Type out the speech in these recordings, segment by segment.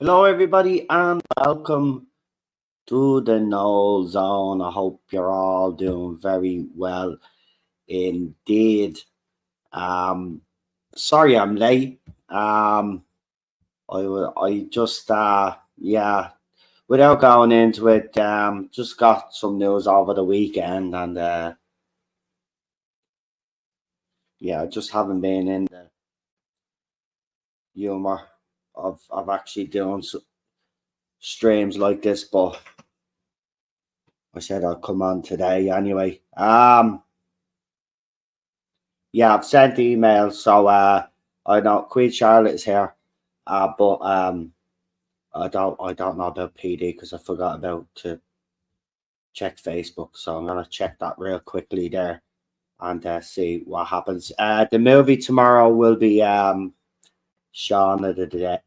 Hello, everybody, and welcome to the Noel Zone. I hope you're all doing very well indeed. Um, Sorry I'm late. I just without going into it, just got some news over the weekend, and I just haven't been in the humor of actually doing streams like this, but I said I'll come on today anyway. Yeah, I've sent the email, so I know Queen Charlotte is here, but I don't know about PD because I forgot about to check Facebook, so I'm gonna check that real quickly there and see what happens. The movie tomorrow will be Shaun of the Dead.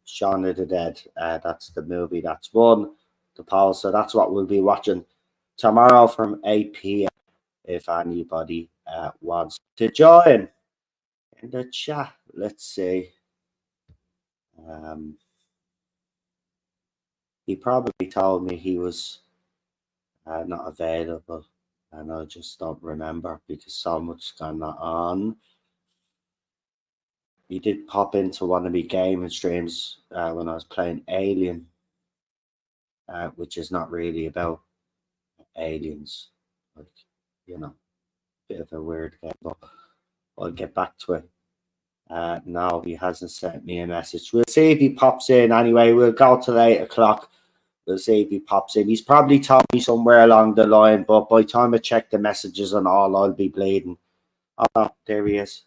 Shaun of the Dead. That's the movie that's won the poll, so that's what we'll be watching tomorrow from 8 p.m. If anybody wants to join in the chat. Let's see. He probably told me he was not available, and I just don't remember because so much going on. He did pop into one of my gaming streams when I was playing Alien, which is not really about aliens, like, bit of a weird game, but I'll get back to it. No, he hasn't sent me a message. We'll see if he pops in anyway. We'll go till 8 o'clock. We'll see if he pops in. He's probably told me somewhere along the line, but by the time I check the messages and all, I'll be bleeding. Oh, there he is.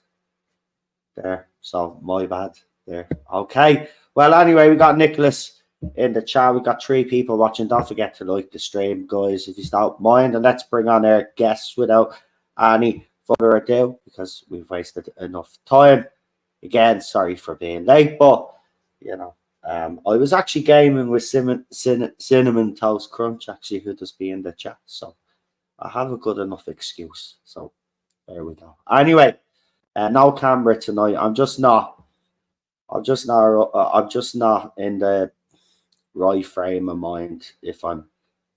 There. So, my bad. There. Okay. Well, anyway, we got Nicholas in the chat. We got 3 people watching. Don't forget to like the stream, guys, if you don't mind. And let's bring on our guests without any further ado, because we've wasted enough time. Again, sorry for being late, but, I was actually gaming with Cinnamon Toast Crunch, actually, who does be in the chat. So I have a good enough excuse. So there we go. Anyway, no camera tonight. I'm just not in the right frame of mind, if I'm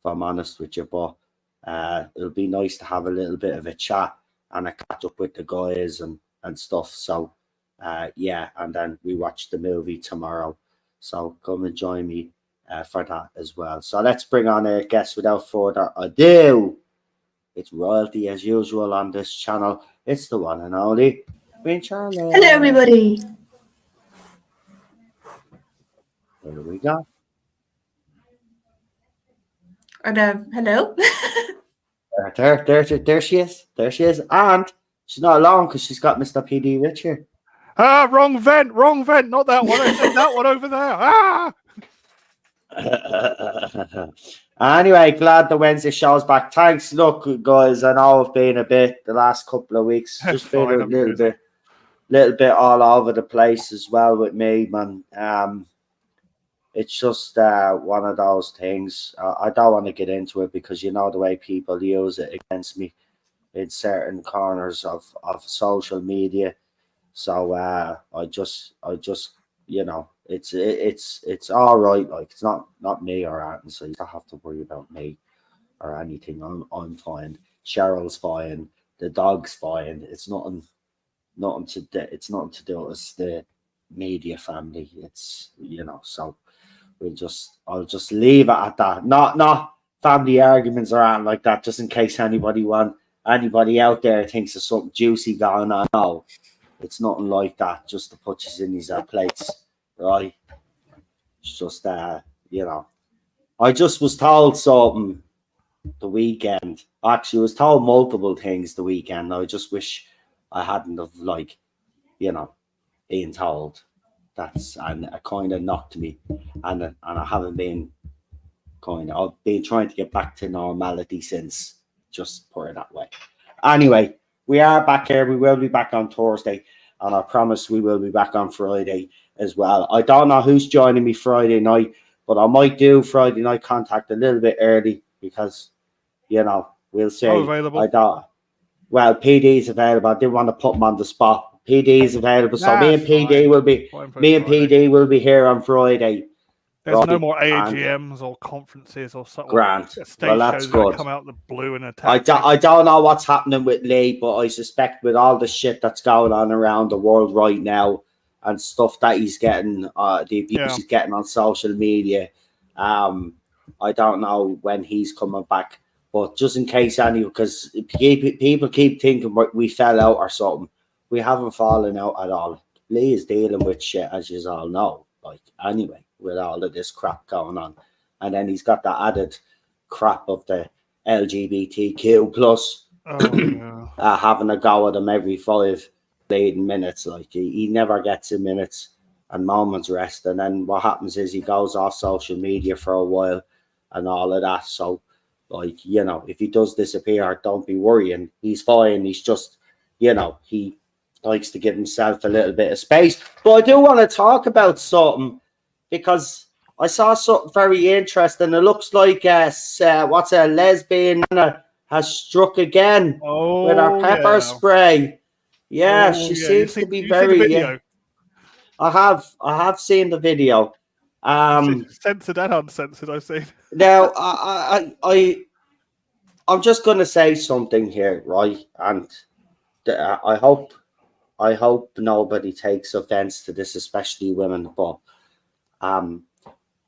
honest with you. But it'll be nice to have a little bit of a chat and a catch up with the guys and stuff. So and then we watch the movie tomorrow. So come and join me for that as well. So let's bring on our guests without further ado. It's royalty as usual on this channel. It's the one and only Queen Charlotte. Hello, everybody. There we go. Hello. There she is. There she is. And she's not alone because she's got Mr. PD Richard. Wrong vent, not that one. I said that one over there. Anyway, glad the Wednesday show's back. Thanks. Look, guys, I know I've been a bit the last couple of weeks. Just been a little bit all over the place as well with me, man. It's just one of those things. I don't want to get into it because you know the way people use it against me in certain corners of social media. So I just it's all right. Like, it's not me or Aaron, so you don't have to worry about me or anything. I'm fine. Cheryl's fine. The dog's fine. It's nothing to do. It's nothing to do with the media family. It's so I'll just leave it at that. Not family arguments or anything like that. Just in case anybody out there thinks there's something juicy going on. No. It's nothing like that, just to put you in these plates, right? It's just, I just was told something the weekend. Actually, I was told multiple things the weekend. I just wish I hadn't have, been told. And it kind of knocked me. And I haven't been I've been trying to get back to normality since, just put it that way. Anyway, we are back here. We will be back on Thursday, and I promise we will be back on Friday as well. I don't know who's joining me Friday night, but I might do Friday night contact a little bit early because, we'll see. Available. Well, PD's available. I didn't want to put him on the spot. PD's available, so me and PD will be here on Friday. There's no right? more And AGMs or conferences or sort Grant. of stage Well, that's shows that good. come out of the blue and I attack. don't know what's happening with Lee, but I suspect with all the shit that's going on around the world right now and stuff that he's getting, the abuse he's getting on social media, I don't know when he's coming back. But just in case, because people keep thinking we fell out or something, we haven't fallen out at all. Lee is dealing with shit, as you all know. Like anyway, with all of this crap going on, and then he's got the added crap of the LGBTQ plus having a go at him every 5 bleeding minutes. Like he never gets a minute's and moments rest, and then what happens is he goes off social media for a while and all of that. So like, if he does disappear, don't be worrying, he's fine. He's just, he likes to give himself a little bit of space. But I do want to talk about something, because I saw something very interesting. It looks like what's a lesbian has struck again with her pepper spray. Yeah, she seems to be very. Seen the video? I have seen the video. Censored and uncensored, I've seen. Now, I'm just going to say something here, right? And I hope nobody takes offense to this, especially women. But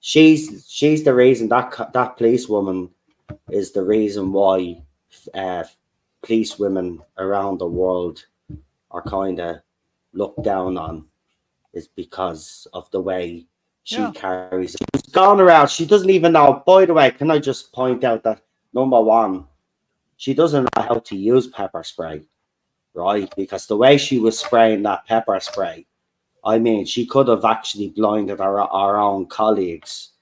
she's the reason that police woman is the reason why police women around the world are kind of looked down on, is because of the way she carries it. She's gone around. She doesn't even know. By the way, can I just point out that, number one, she doesn't know how to use pepper spray, right? Because the way she was spraying that pepper spray, I mean, she could have actually blinded our own colleagues.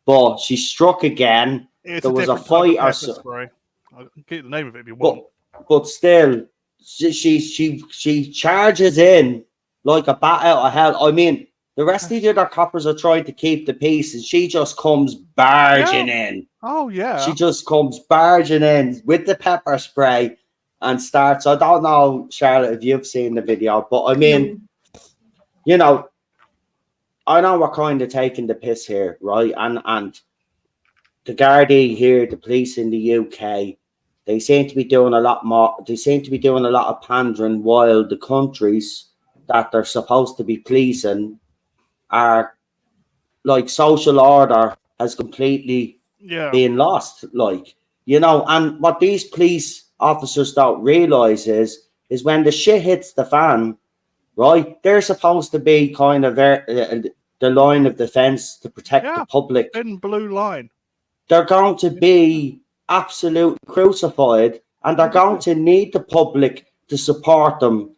But she struck again. It's there was a fight or so. Spray. I'll get the name of it if you want. But still, she charges in like a bat out of hell. I mean, the rest of the other coppers are trying to keep the peace, and she just comes barging in. Oh, yeah. She just comes barging in with the pepper spray and starts. I don't know, Charlotte, if you've seen the video, but I mean, I know we're kind of taking the piss here, right? And the Gardaí here, the police in the UK, they seem to be doing a lot more. They seem to be doing a lot of pandering, while the countries that they're supposed to be policing are, like, social order has completely been lost. Like, and what these police officers don't realize is when the shit hits the fan, right, they're supposed to be kind of the line of defense to protect the public. In blue line. They're going to be absolutely crucified, and they're going to need the public to support them,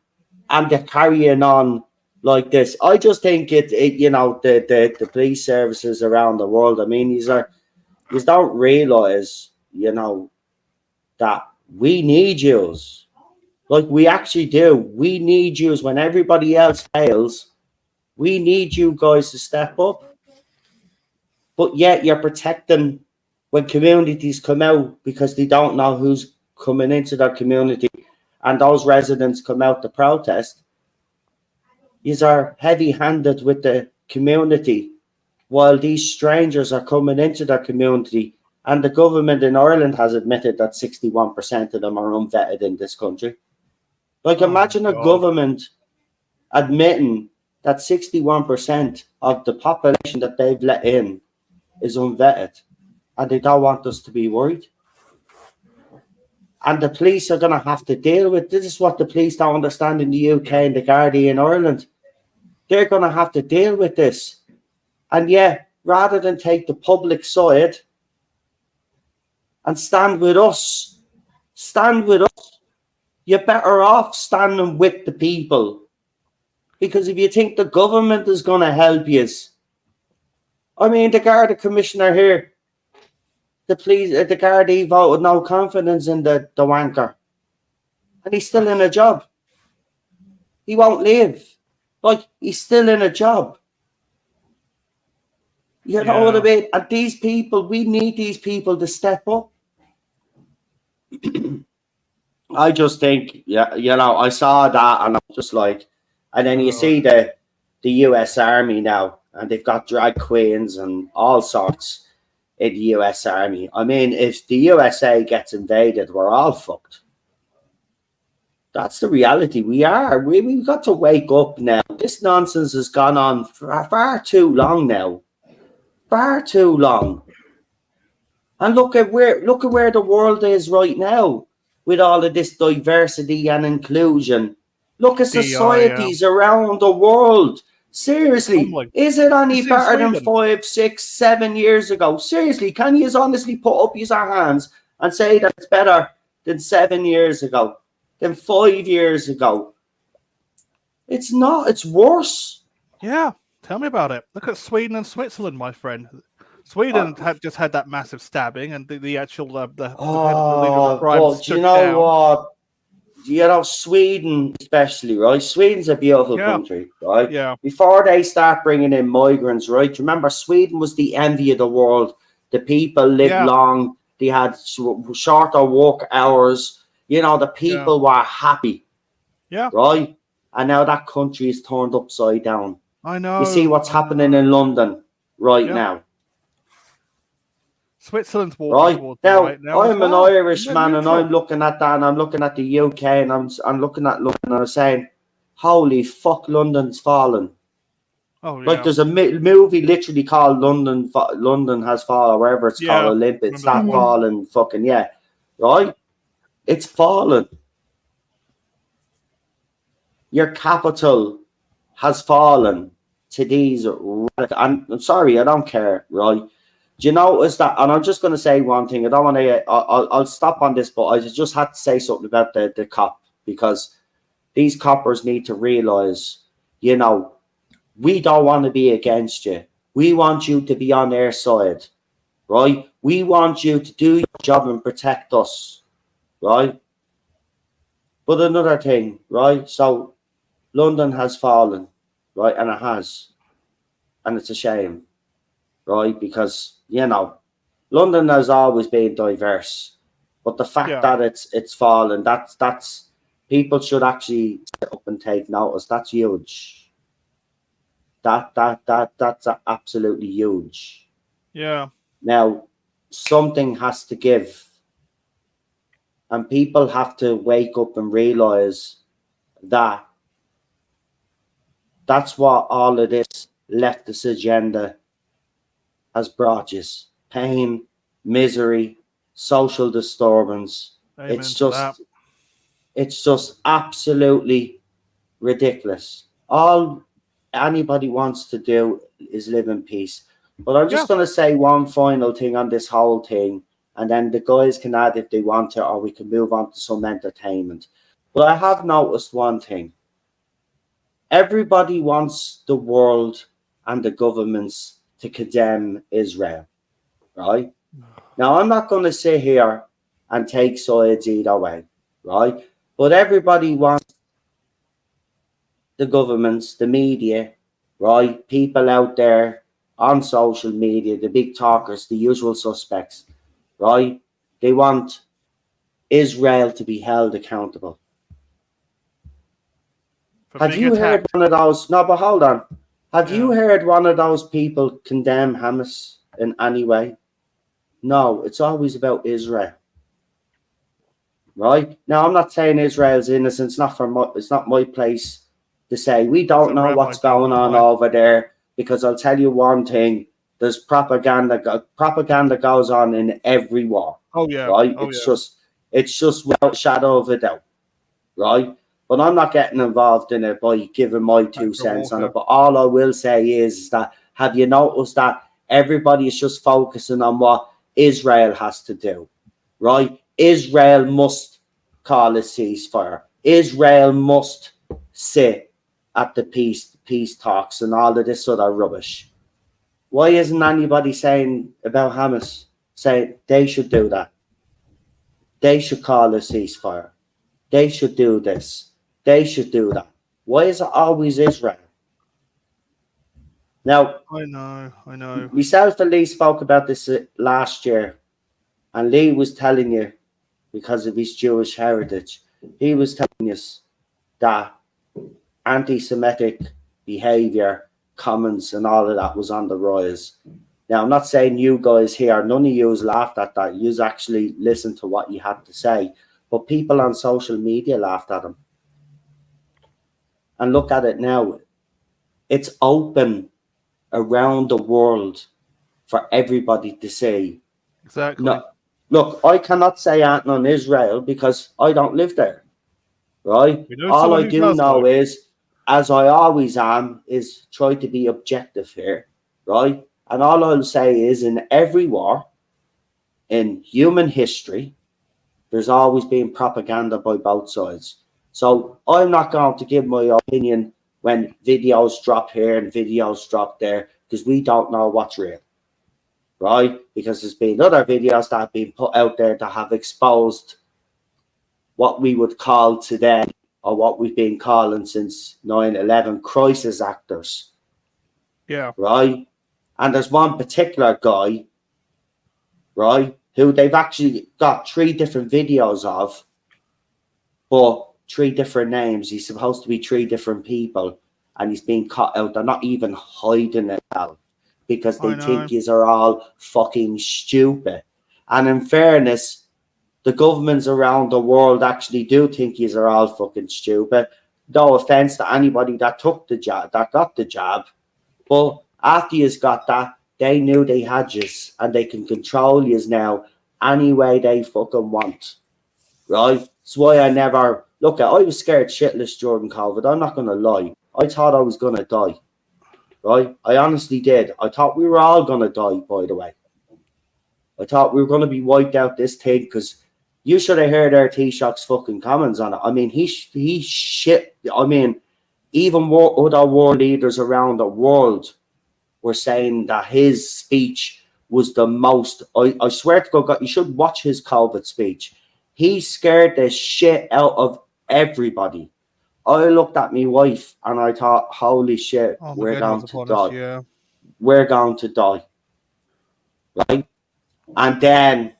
and they're carrying on like this. I just think the police services around the world, I mean, you don't realize, that we need yous. Like, we actually do. We need yous when everybody else fails. We need you guys to step up. But yet you're protecting when communities come out because they don't know who's coming into their community, and those residents come out to protest. You are heavy-handed with the community while these strangers are coming into their community, and the government in Ireland has admitted that 61% of them are unvetted in this country. Like, imagine a government admitting that 61% of the population that they've let in is unvetted, and they don't want us to be worried. And the police are going to have to deal with this. Is what the police don't understand in the UK and the Gardaí in Ireland. They're going to have to deal with this. And rather than take the public side and stand with us, you're better off standing with the people. Because if you think the government is going to help you, I mean, the Garda commissioner here, the Gardaí voted no confidence in the wanker. And he's still in a job. He won't leave. Like, he's still in a job. You know what I mean? And these people, we need these people to step up. I just think, I saw that and I'm just like, and then you see the US Army now, and they've got drag queens and all sorts in the US Army. I mean, if the USA gets invaded, we're all fucked. That's the reality. We've got to wake up now. This nonsense has gone on for far too long now. Far too long. And look at where the world is right now with all of this diversity and inclusion. Look at societies around the world. Seriously, is it any better than 5, 6, 7 years ago? Seriously, can you honestly put up your hands and say that it's better than 7 years ago, than 5 years ago? It's not. It's worse. Yeah, tell me about it. Look at Sweden and Switzerland, my friend. Sweden just had that massive stabbing, and the actual the leader of the crime stood down. What? You know, Sweden especially, right? Sweden's a beautiful country, right? Yeah. Before they start bringing in migrants, right? Remember, Sweden was the envy of the world. The people lived long. They had shorter work hours. You know, the people were happy. Yeah. Right? And now that country is turned upside down. I know. You see what's happening in London right now. Switzerland's walking towards the right now. I'm an Irishman, and I'm looking at that, and I'm looking at the UK, and I'm looking at London, and I'm saying, "Holy fuck, London's fallen." Oh yeah. Like there's a movie literally called London Has Fallen, or wherever it's called, Olympics. That fallen, fucking right? It's fallen. Your capital has fallen to these. I'm sorry, I don't care, right? Do you notice that? And I'm just going to say one thing. I don't want to. I'll stop on this, but I just had to say something about the cop, because these coppers need to realize, you know, we don't want to be against you. We want you to be on their side, right? We want you to do your job and protect us, right? But another thing, right? So London has fallen, right? And it has. And it's a shame, right? Because, you know, London has always been diverse. But the fact that it's fallen, that's people should actually sit up and take notice. That's huge. That's absolutely huge. Yeah. Now, something has to give. And people have to wake up and realize that that's what all of this leftist agenda has brought you. Pain, misery, social disturbance. Amen it's just absolutely ridiculous. All anybody wants to do is live in peace. But I'm just going to say one final thing on this whole thing, and then the guys can add if they want to, or we can move on to some entertainment. But I have noticed one thing. Everybody wants the world and the governments to condemn Israel, right? Now, I'm not going to sit here and take sides either way, right? But everybody wants the governments, the media, right? People out there on social media, the big talkers, the usual suspects, right? They want Israel to be held accountable. Have you heard one of those? No, but hold on. Have you heard one of those people condemn Hamas in any way? No, it's always about Israel. Right? Now, I'm not saying Israel's innocent. It's not my place to say. We don't know what's going on over there, because I'll tell you one thing. There's propaganda. Propaganda goes on in every war. Oh, yeah. Right? It's just without a shadow of a doubt. Right? But I'm not getting involved in it by giving my 2 cents on it. But all I will say is that, have you noticed that everybody is just focusing on what Israel has to do, right? Israel must call a ceasefire. Israel must sit at the peace talks and all of this sort of rubbish. Why isn't anybody saying about Hamas, saying they should do that? They should call a ceasefire. They should do this. They should do that. Why is it always Israel? Now, I know. Myself and Lee spoke about this last year, and Lee was telling you, because of his Jewish heritage, he was telling us that anti-Semitic behavior comments and all of that was on the rise. Now, I'm not saying you guys here, none of yous laughed at that. Yous actually listened to what you had to say. But people on social media laughed at him. And look at it now. It's open around the world for everybody to see. Exactly. No, look, I cannot say anything on Israel because I don't live there, right? We know All someone I who do does, know though. is, as I always am, is try to be objective here, right? And all I'll say is, in every war, in human history, there's always been propaganda by both sides. So I'm not going to give my opinion when videos drop here and videos drop there because we don't know what's real, right? Because there's been other videos that have been put out there that have exposed what we would call today, or what we've been calling since 9/11, crisis actors. Yeah. Right? And there's one particular guy, right, who they've actually got 3 different videos of, but 3 different names. He's supposed to be 3 different people, and he's being cut out. They're not even hiding it out because they think these are all fucking stupid. And in fairness, the governments around the world actually do think these are all fucking stupid. No offense to anybody that took the jab, that got the jab, but after you's got that, they knew they had yous and they can control yous now any way they fucking want. Right? That's why I never look at. I was scared shitless during COVID. I'm not gonna lie. I thought I was gonna die. Right? I honestly did. I thought we were all gonna die, by the way. I thought we were gonna be wiped out this thing because you should have heard our T-Shock's fucking comments on it. I mean, he shit. I mean, even other world leaders around the world were saying that his speech was the most. I swear to God, you should watch his COVID speech. He scared the shit out of everybody. I looked at my wife and I thought, holy shit, we're going to die. Yeah. We're going to die. Right? And then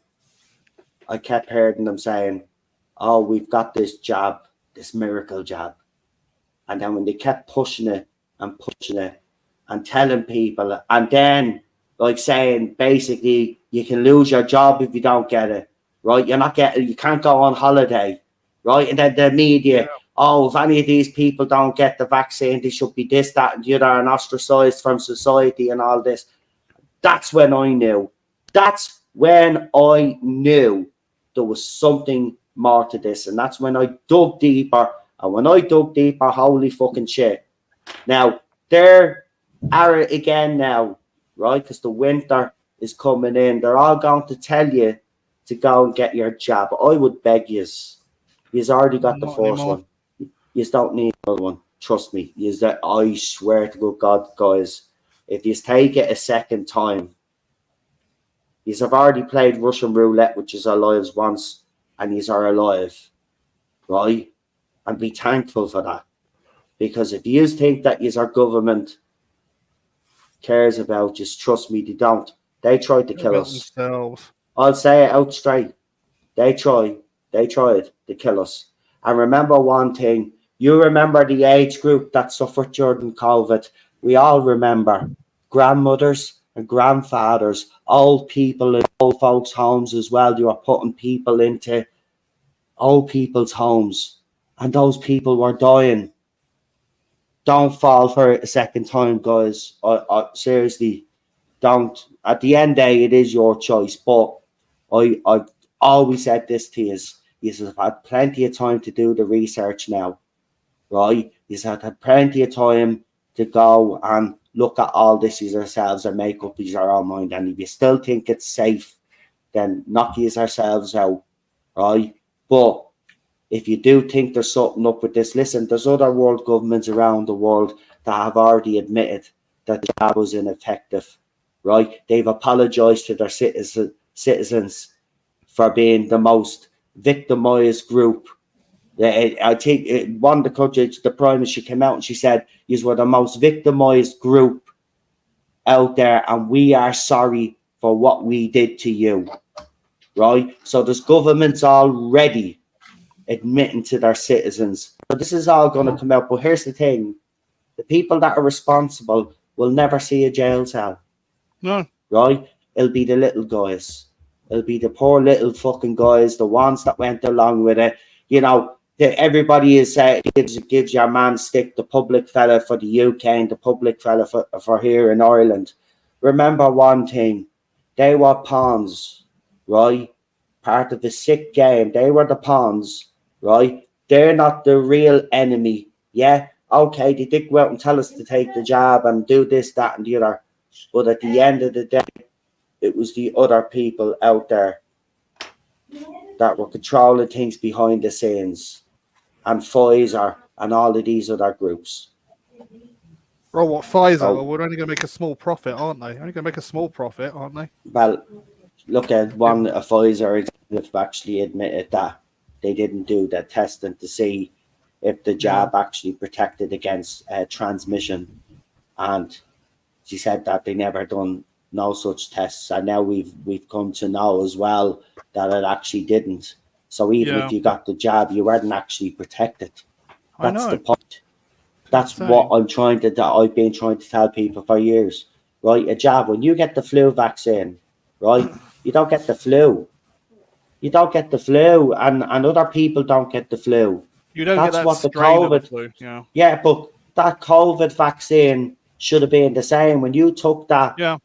I kept hearing them saying, oh, we've got this jab, this miracle jab. And then when they kept pushing it and telling people, and then like saying basically you can lose your job if you don't get it, right? You can't go on holiday, right? And then the media, oh, if any of these people don't get the vaccine, they should be this, that, and the other, and ostracized from society and all this. That's when I knew. That's when I knew there was something more to this, and that's when I dug deeper. And when I dug deeper, holy fucking shit! Now they're are again now, right? Because the winter is coming in. They're all going to tell you to go and get your jab. I would beg yous. You've already got the first one. You don't need another one. Trust me. I swear to God, guys, if you take it a second time, you have already played Russian roulette, which is our lives once, and you are alive, right? And be thankful for that. Because if you think that our government cares about, just trust me, they don't. They tried to kill us. Themselves. I'll say it out straight. They tried to kill us. And remember one thing, you remember the age group that suffered during COVID. We all remember grandmothers and grandfathers, old people in old folks' homes as well. You were putting people into old people's homes, and those people were dying. Don't fall for it a second time, guys. I seriously don't. At the end of the day, it is your choice. But I've always said this to you: you have had plenty of time to do the research now, right? You have had plenty of time to go and look at all this yourselves and make up your own mind. And if you still think it's safe, then knock yourselves out, right? But if you do think there's something up with this, listen, there's other world governments around the world that have already admitted that the jab was ineffective, right? They've apologized to their citizens for being the most victimized group. I think one of the countries, the Prime Minister, came out and she said, you were the most victimized group out there, and we are sorry for what we did to you, right? So there's governments already admitting to their citizens. But this is all going to come out. But here's the thing. The people that are responsible will never see a jail cell. No. Right? It'll be the little guys. It'll be the poor little fucking guys, the ones that went along with it. You know, everybody is gives your man stick, the public fella for the UK and the public fella for here in Ireland. Remember one thing, they were pawns, right? Part of the sick game. They were the pawns, right? They're not the real enemy. Yeah, okay, they did go out and tell us to take the jab and do this, that, and the other. But at the end of the day, it was the other people out there that were controlling things behind the scenes, and Pfizer and all of these other groups. Well, what, Pfizer? Oh. Well, we're only going to make a small profit, aren't they? Only going to make a small profit, aren't they? Well, look at one, a Pfizer executive actually admitted that they didn't do the testing to see if the jab actually protected against transmission. And she said that they never done no such tests. And now we've come to know as well that it actually didn't. So even if you got the jab, you weren't actually protected. That's the point. That's what I've been trying to tell people for years, right? A jab, when you get the flu vaccine, right? You don't get the flu. You don't get the flu, and other people don't get the flu. You don't That's get that what the strain of the COVID. flu. Yeah. Yeah, but that COVID vaccine should have been the same. When you took that,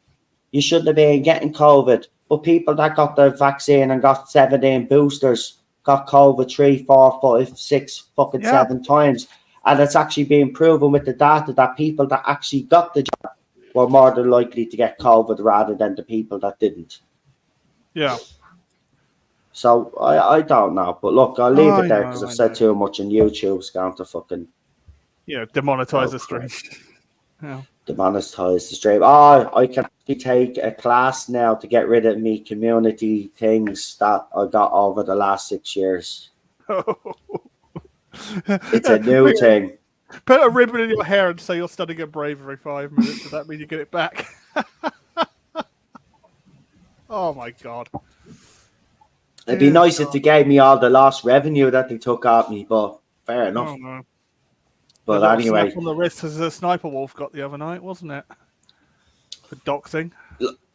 you shouldn't have been getting COVID. But people that got the vaccine and got 17 boosters got COVID 3, 4, 5, 6, fucking 7 times. And it's actually being proven with the data that people that actually got the jab were more than likely to get COVID rather than the people that didn't. Yeah. So I don't know. But look, I'll leave it there because I've said too much and YouTube's going to fucking... demonetize the stream. Yeah. Demonetize the stream. Oh, I can actually take a class now to get rid of me community things that I got over the last 6 years. It's a new thing. Put a ribbon in your hair and say you're studying at Brave every 5 minutes. Does that mean you get it back? Oh my god. It'd be nice if they gave me all the lost revenue that they took off me, but fair enough. Oh, no. But anyway, slap on the wrist as a Sniper Wolf got the other night, wasn't it? For doxing.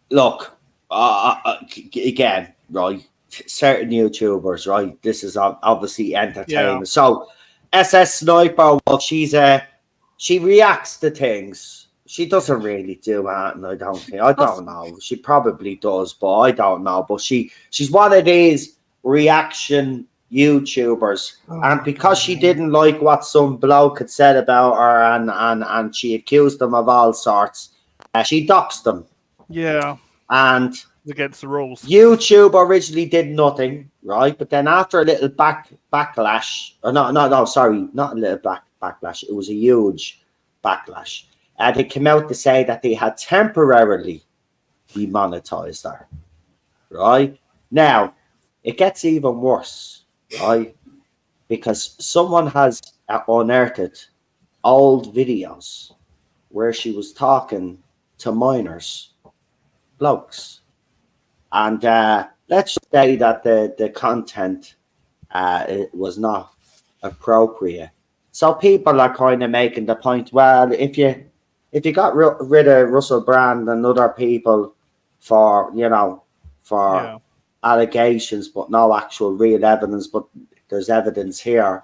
Look, again, right? Certain YouTubers, right? This is obviously entertainment. Yeah. So, SS Sniper Wolf, she reacts to things. She doesn't really do that, and I don't think. I don't know. She probably does, but I don't know. But she's one of these reaction YouTubers, and because she didn't like what some bloke had said about her, and she accused them of all sorts, she doxed them. Yeah, and against the rules. YouTube originally did nothing, right? But then after a little backlash, or no, sorry, not a little backlash. It was a huge backlash. They came out to say that they had temporarily demonetized her, right? Now, it gets even worse, right? Because someone has unearthed old videos where she was talking to minors, blokes. And let's say that the content it was not appropriate. So people are kind of making the point, well, if you got rid of Russell Brand and other people for allegations, but no actual real evidence, but there's evidence here,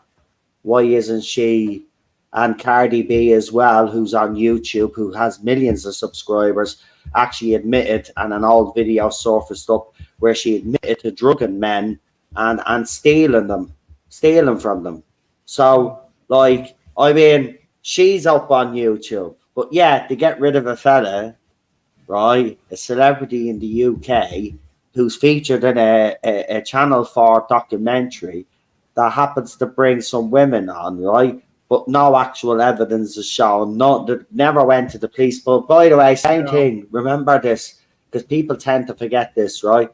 why isn't she and Cardi B as well, who's on YouTube, who has millions of subscribers, actually admitted, and an old video surfaced up where she admitted to drugging men and stealing from them. So, like, I mean, she's up on YouTube. But yeah, to get rid of a fella, right, a celebrity in the UK, who's featured in a Channel 4 documentary that happens to bring some women on, right? But no actual evidence is shown. Never went to the police. But by the way, same thing. Remember this, because people tend to forget this, right?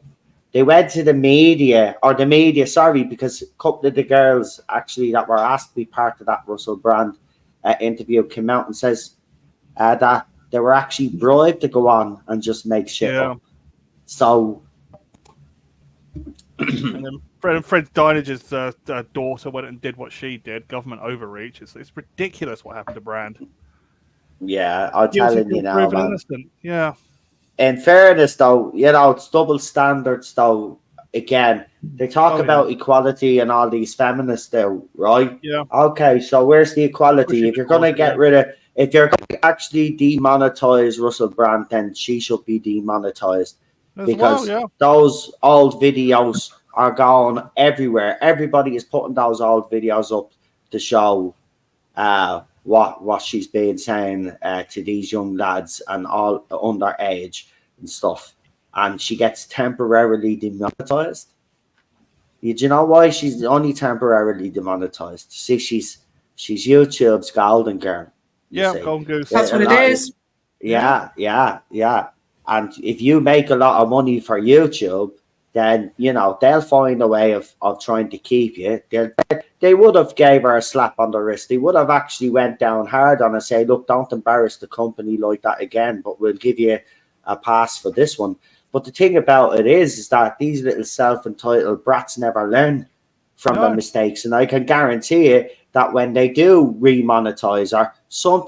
They went to the media, because a couple of the girls actually that were asked to be part of that Russell Brand interview came out and says that they were actually bribed to go on and just make shit up. So... And then Fred Dynage's daughter went and did what she did. Government overreach. It's ridiculous what happened to Brand. Yeah, I'm Guilty telling till you now, proven man. innocent. Yeah. In fairness, though, it's double standards, though. Again, they talk Oh yeah. about equality and all these feminists, though, right? Yeah. Okay, so where's the equality? Pushing If you're going to equality, get rid of, if you're going to actually demonetize Russell Brand, then she should be demonetized as well. because Yeah. those old videos are going everywhere. Everybody is putting those old videos up to show what she's been saying to these young lads and all underage and stuff, and she gets temporarily demonetized. Do you know why she's only temporarily demonetized? See, she's YouTube's golden girl. You Yeah. see, Golden Goose. That's what it lot, is. yeah. And if you make a lot of money for YouTube, then they'll find a way of trying to keep you. They would have gave her a slap on the wrist. They would have actually went down hard on her, say, look, don't embarrass the company like that again, but we'll give you a pass for this one. But the thing about it is that these little self-entitled brats never learn from their No. mistakes, and I can guarantee you that when they do remonetize her, some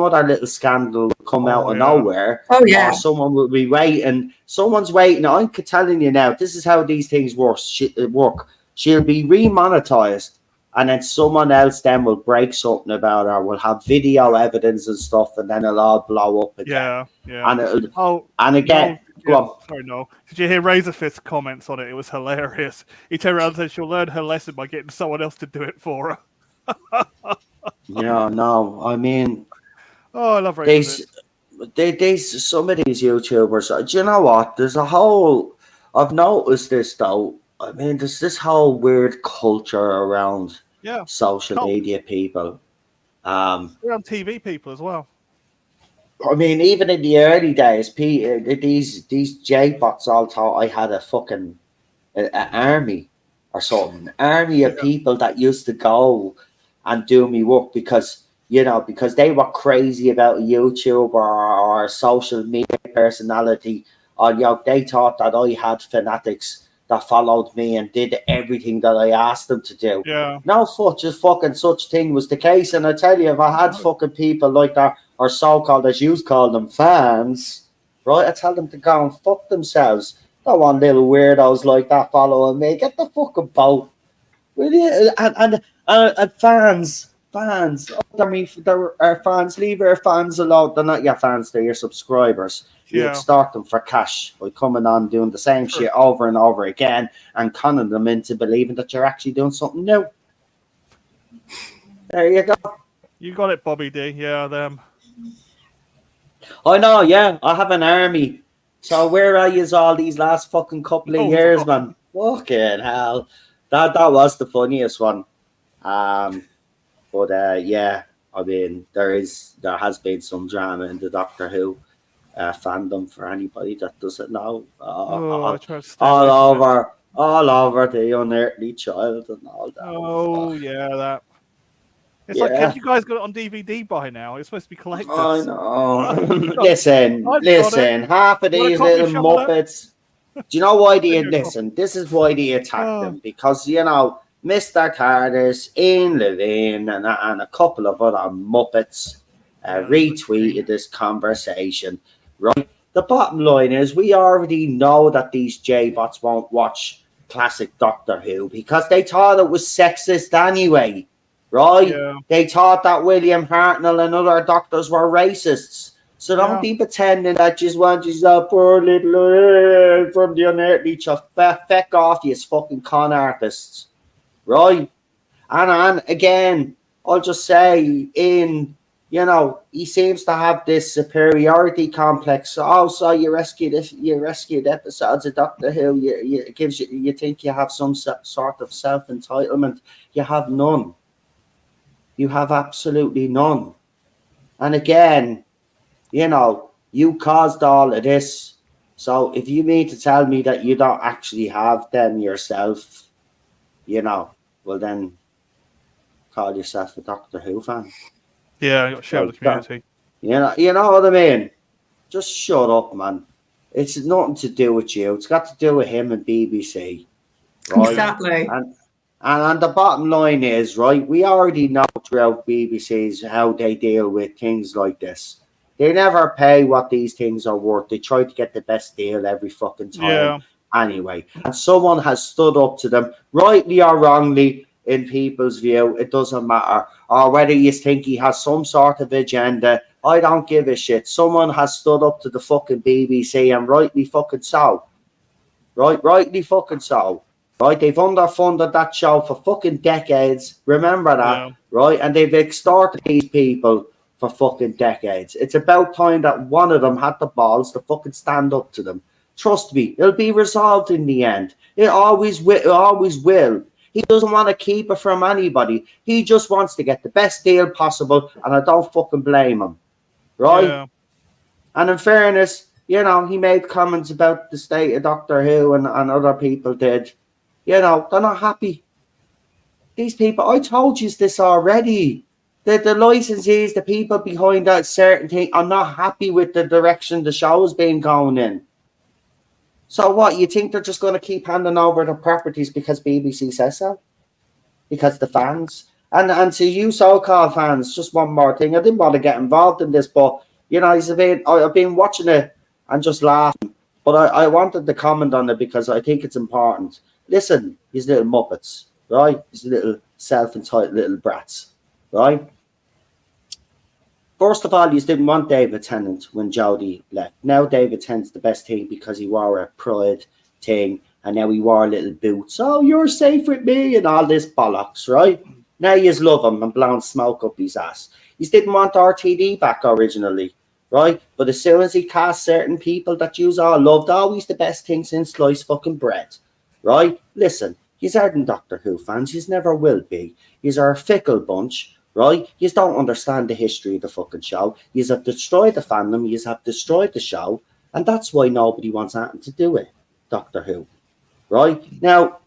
other little scandal will come out of nowhere. Oh yeah. Or someone will be waiting. Someone's waiting. I'm telling you now, this is how these things work. She'll be remonetized, and then someone else then will break something about her. Will have video evidence and stuff, and then it'll all blow up again. Yeah. And and again, go on. Sorry, no. Did you hear Razorfist's comments on it? It was hilarious. He turned around and said she'll learn her lesson by getting someone else to do it for her. Yeah, no, I mean, Oh, I love Razorfist. these some of these YouTubers. Do you know what? There's a whole. I've noticed this though. I mean, there's this whole weird culture around Yeah. social Cult. media people. We're on TV people as well. I mean, even in the early days, these J bots all thought I had a fucking a army or something, army of people that used to go and do me work because they were crazy about YouTube or social media personality, or they thought that I had fanatics that followed me and did everything that I asked them to do. Yeah. No such thing was the case, and I tell you, if I had fucking people like that, or so-called, as you call them, fans, right? I tell them to go and fuck themselves. Don't want little weirdos like that following me. Get the fucking boat. Will you? And fans. I mean, there are fans. Leave your fans alone. They're not your fans. They're your subscribers. You extort them for cash by coming on doing the same shit over and over again and conning them into believing that you're actually doing something new. There you go. You got it, Bobby D. Yeah, them. I know, yeah. I have an army. So where are you all these last fucking couple of years, man? Fucking hell. That was the funniest one. But yeah, I mean, there has been some drama in the Doctor Who fandom for anybody that doesn't know. All over the unearthly child and all that. Oh yeah, that. It's like, have you guys got it on DVD by now? It's supposed to be collectors. I know. Listen. Half of these little muppets. Do you know why they listen? This is why they attack them, because Mr. TARDIS, Ian Levine, and a couple of other muppets retweeted this conversation. Right. The bottom line is, we already know that these J-bots won't watch classic Doctor Who because they thought it was sexist anyway. Right? Yeah. They thought that William Hartnell and other doctors were racists. So don't be pretending that you want yourself poor little from the unearthly child. Feck off, you fucking con artists. Right? And again, I'll just say, he seems to have this superiority complex. Also, you rescued episodes of Doctor Who. You think you have some sort of self-entitlement. You have none. You have absolutely none. And again, you caused all of this. So if you mean to tell me that you don't actually have them yourself, well then call yourself a Doctor Who fan. Yeah, you got to share with the community. You know what I mean? Just shut up, man. It's nothing to do with you. It's got to do with him and BBC. Right? Exactly. And the bottom line is, right, we already know throughout BBC's how they deal with things like this. They never pay what these things are worth. They try to get the best deal every fucking time. Yeah. Anyway, and someone has stood up to them, rightly or wrongly, in people's view, it doesn't matter. Or whether you think he has some sort of agenda, I don't give a shit. Someone has stood up to the fucking BBC, and rightly fucking so. Rightly fucking so. Right? They've underfunded that show for fucking decades. Remember that, Yeah. right? And they've extorted these people for fucking decades. It's about time that one of them had the balls to fucking stand up to them. Trust me, it'll be resolved in the end. It always will. It always will. He doesn't want to keep it from anybody. He just wants to get the best deal possible, and I don't fucking blame him. Right? Yeah. And in fairness, you know, he made comments about the state of Doctor Who and other people did. You know, they're not happy. These people, I told you this already. The licensees, the people behind that certain thing are not happy with the direction the show's been going in. So what, you think they're just going to keep handing over the properties because BBC says so? Because the fans? And to you so-called fans, just one more thing. I didn't want to get involved in this, but, you know, I've been watching it and just laughing. But I wanted to comment on it because I think it's important. Listen, these little muppets, right? These little self-entitled little brats, right? First of all, you didn't want David Tennant when Jodie left. Now David Tennant's the best thing because he wore a pride thing, and now he wore little boots. Oh, you're safe with me, and all this bollocks, right? Now you just love him and blowing smoke up his ass. You didn't want RTD back originally, right? But as soon as he cast certain people that yous all loved, always the best thing since sliced fucking bread, right? Listen, yous aren't Doctor Who fans. Yous never will be. Yous are a fickle bunch. Right? You don't understand the history of the fucking show. You have destroyed the fandom. You have destroyed the show. And that's why nobody wants anything to do with Doctor Who. Right? Now,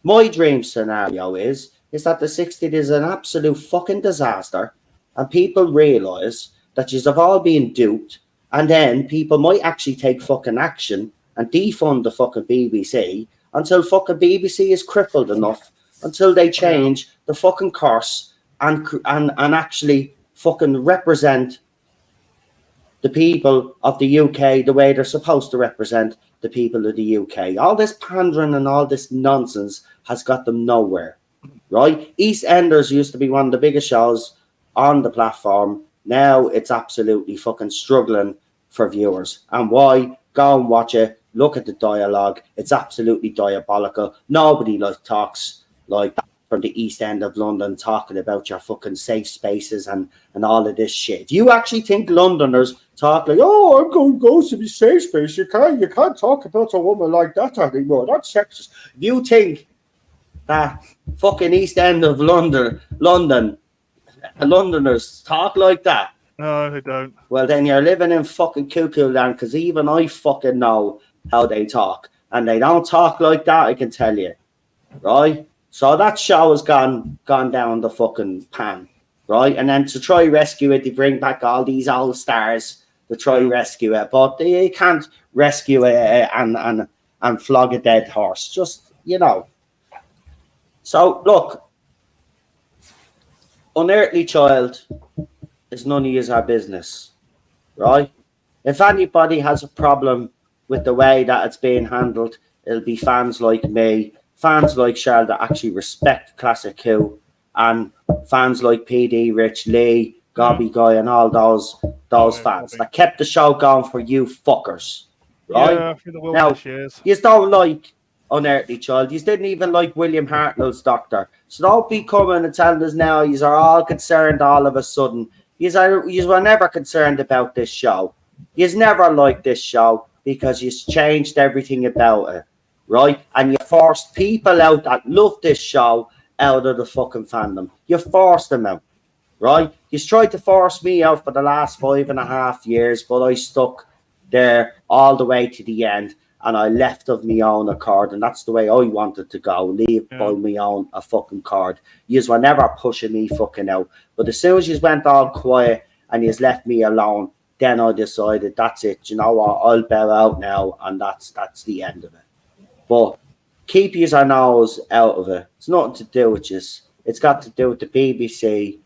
my dream scenario is that the 60s is an absolute fucking disaster. And people realise that you have all been duped. And then people might actually take fucking action and defund the fucking BBC until fucking BBC is crippled enough until they change the fucking course and actually fucking represent the people of the UK the way they're supposed to represent the people of the UK. All this pandering and all this nonsense has got them nowhere, right? EastEnders used to be one of the biggest shows on the platform. Now it's absolutely fucking struggling for viewers. And why? Go and watch it. Look at the dialogue. It's absolutely diabolical. Nobody talks like that from the East End of London talking about your fucking safe spaces and all of this shit. Do you actually think Londoners talk like, oh, I'm going to go to the safe space? You can't talk about a woman like that anymore. That's sexist. Do you think that fucking East End of London, Londoners talk like that? No, they don't. Well, then you're living in fucking cuckoo land, because even I fucking know how they talk. And they don't talk like that, I can tell you. Right? So that show has gone down the fucking pan, right? And then to try rescue it, they bring back all these old stars to try rescue it, but they can't rescue it and flog a dead horse. Just, you know. So look, Unearthly Child is none of our business, right? If anybody has a problem with the way that it's being handled, it'll be fans like me. Fans like Charles that actually respect Classic Who, and fans like PD, Rich, Lee, Gobby Guy, and all those fans that kept the show going for you fuckers. Right? Yeah, for the now, years. You don't like Unearthly Child. You didn't even like William Hartnell's Doctor. So don't be coming and telling us now you are all concerned all of a sudden. You were never concerned about this show. You never liked this show because you changed everything about it. Right? And you forced people out that love this show out of the fucking fandom. You forced them out, right? You tried to force me out for the last 5.5 years, but I stuck there all the way to the end, and I left of my own accord, and that's the way I wanted to go, leave by my own a fucking card. You were never pushing me fucking out, but as soon as you went all quiet and you left me alone, then I decided that's it. You know what? I'll bow out now, and that's the end of it. But keep your nose out of it. It's nothing to do with you. It's got to do with the BBC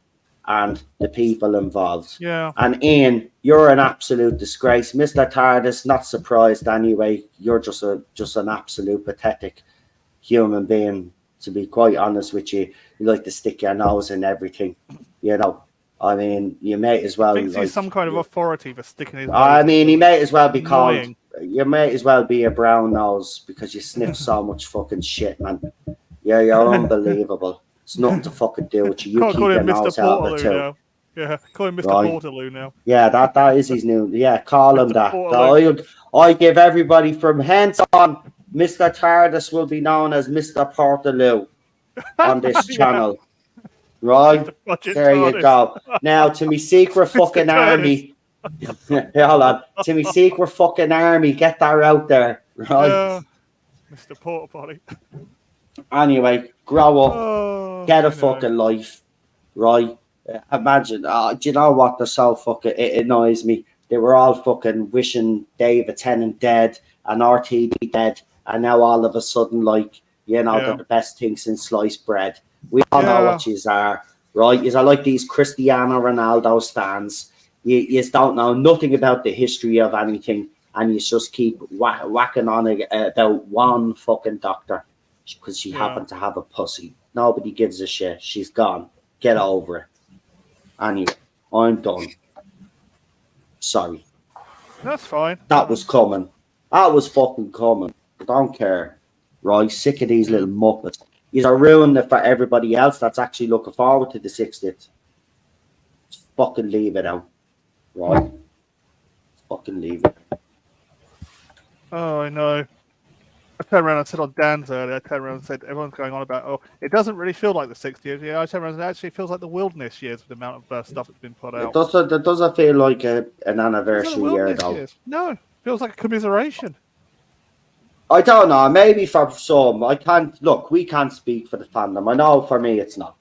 and the people involved. Yeah. And Ian, you're an absolute disgrace, Mr. TARDIS. Not surprised anyway. You're just an absolute pathetic human being. To be quite honest with you, you like to stick your nose in everything. You know, I mean, you may as well. Thinks he's some kind of authority for sticking his nose. I mean, he may as well be called. Annoying. You may as well be a brown nose because you sniff so much fucking shit, man. Yeah, you're unbelievable. It's nothing to fucking do with you. You Can't keep call your him Mr. nose out of it Portaloo too. now. Yeah, call him Mr. Right. Portaloo now. Yeah, that is his new. Yeah, call him Mr. that. Portaloo. I give everybody from hence on, Mr. TARDIS will be known as Mr. Portaloo on this Yeah. channel. Right? Budget There you TARDIS. go. Now, to me secret fucking TARDIS. army. Hey, hold on. To me secret fucking army, get that out there. Right? Yeah. Mr. Portaloo. Anyway, grow up. Oh, Get I a know. fucking life. Right? Imagine. Do you know what? They're so fucking. It annoys me. They were all fucking wishing David Tennant dead and RTD dead. And now all of a sudden, like, you know, Yeah. they're the best thing since sliced bread. We all know Yeah. what yous are, right? Yous are like these Cristiano Ronaldo stands. You don't know nothing about the history of anything, and you just keep whacking on about one fucking doctor because she Yeah. happened to have a pussy. Nobody gives a shit. She's gone. Get over it. Anyway, I'm done. Sorry. That's fine. That was coming. That was fucking coming. I don't care. Right? Sick of these little muppets. You are ruining it for everybody else that's actually looking forward to the 60th. Just fucking leave it out. Right? Fucking leave it. Oh, I know. I turned around and said on Dan's earlier, I turned around and said, everyone's going on about, oh, it doesn't really feel like the 60th. Yeah, I turned around and said, actually, it feels like the wilderness years with the amount of stuff that's been put out. It doesn't feel like an Feels like the anniversary year, wilderness though. years. No, feels like a commiseration. I don't know. Maybe for some. I can't. Look, we can't speak for the fandom. I know for me it's not.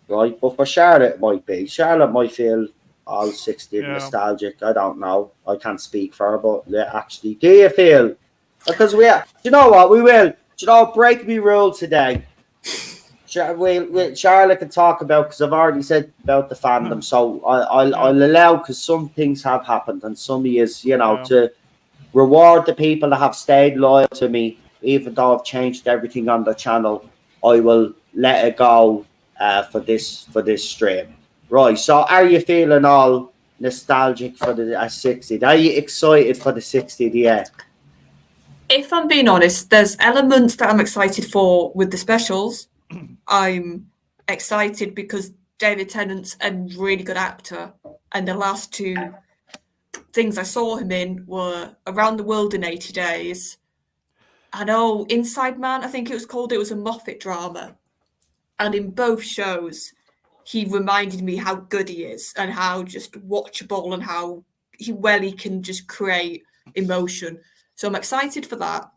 Right? But for Charlotte, it might be. Charlotte might feel all 60 Yeah. nostalgic. I don't know. I can't speak for her, but yeah, actually, do you feel? Because do you know what? We will. Do you know, break me rule today. Charlotte can talk about, because I've already said about the fandom, so I'll allow, because some things have happened, and some is, you know, Yeah. to reward the people that have stayed loyal to me, even though I've changed everything on the channel. I will let it go for this stream. Right. So, are you feeling all nostalgic for the 60th? Are you excited for the 60th? Yeah. If I'm being honest, there's elements that I'm excited for with the specials. I'm excited because David Tennant's a really good actor, and the last two things I saw him in were Around the World in 80 Days. I know Inside Man, I think it was called. It was a Moffat drama, and in both shows, he reminded me how good he is and how just watchable and how he can just create emotion. So I'm excited for that.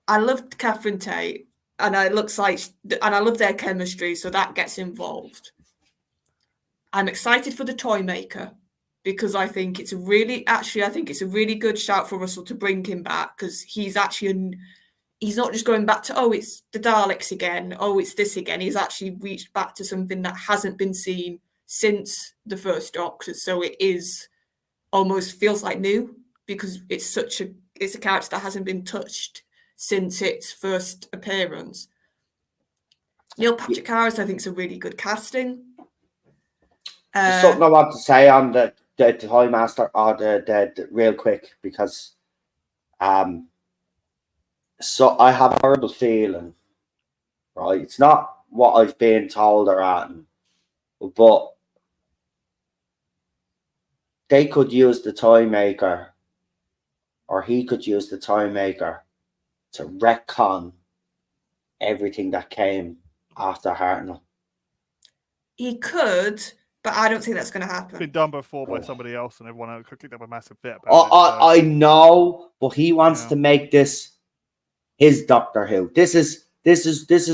I loved Catherine Tate, and I love their chemistry, so that gets involved. I'm excited for the Toy Maker because I think it's a really good shout for Russell to bring him back, because he's not just going back to, oh, it's the Daleks again, oh, it's this again. He's actually reached back to something that hasn't been seen since the first Doctor, so it is almost feels like new, because it's a character that hasn't been touched since its first appearance. Neil Patrick Harris, I think, is a really good casting. There's something I want to say on the Toy Master, or the real quick, because so I have a horrible feeling, right? It's not what I've been told or anything, but they could use the Toy Maker, or he could use the Toy Maker to retcon everything that came after Hartnell. He could, but I don't think that's going to It's happen. been done before by somebody else, and everyone else kicked up a massive fit about it. I know, but he wants Yeah. to make this his Doctor Who. This is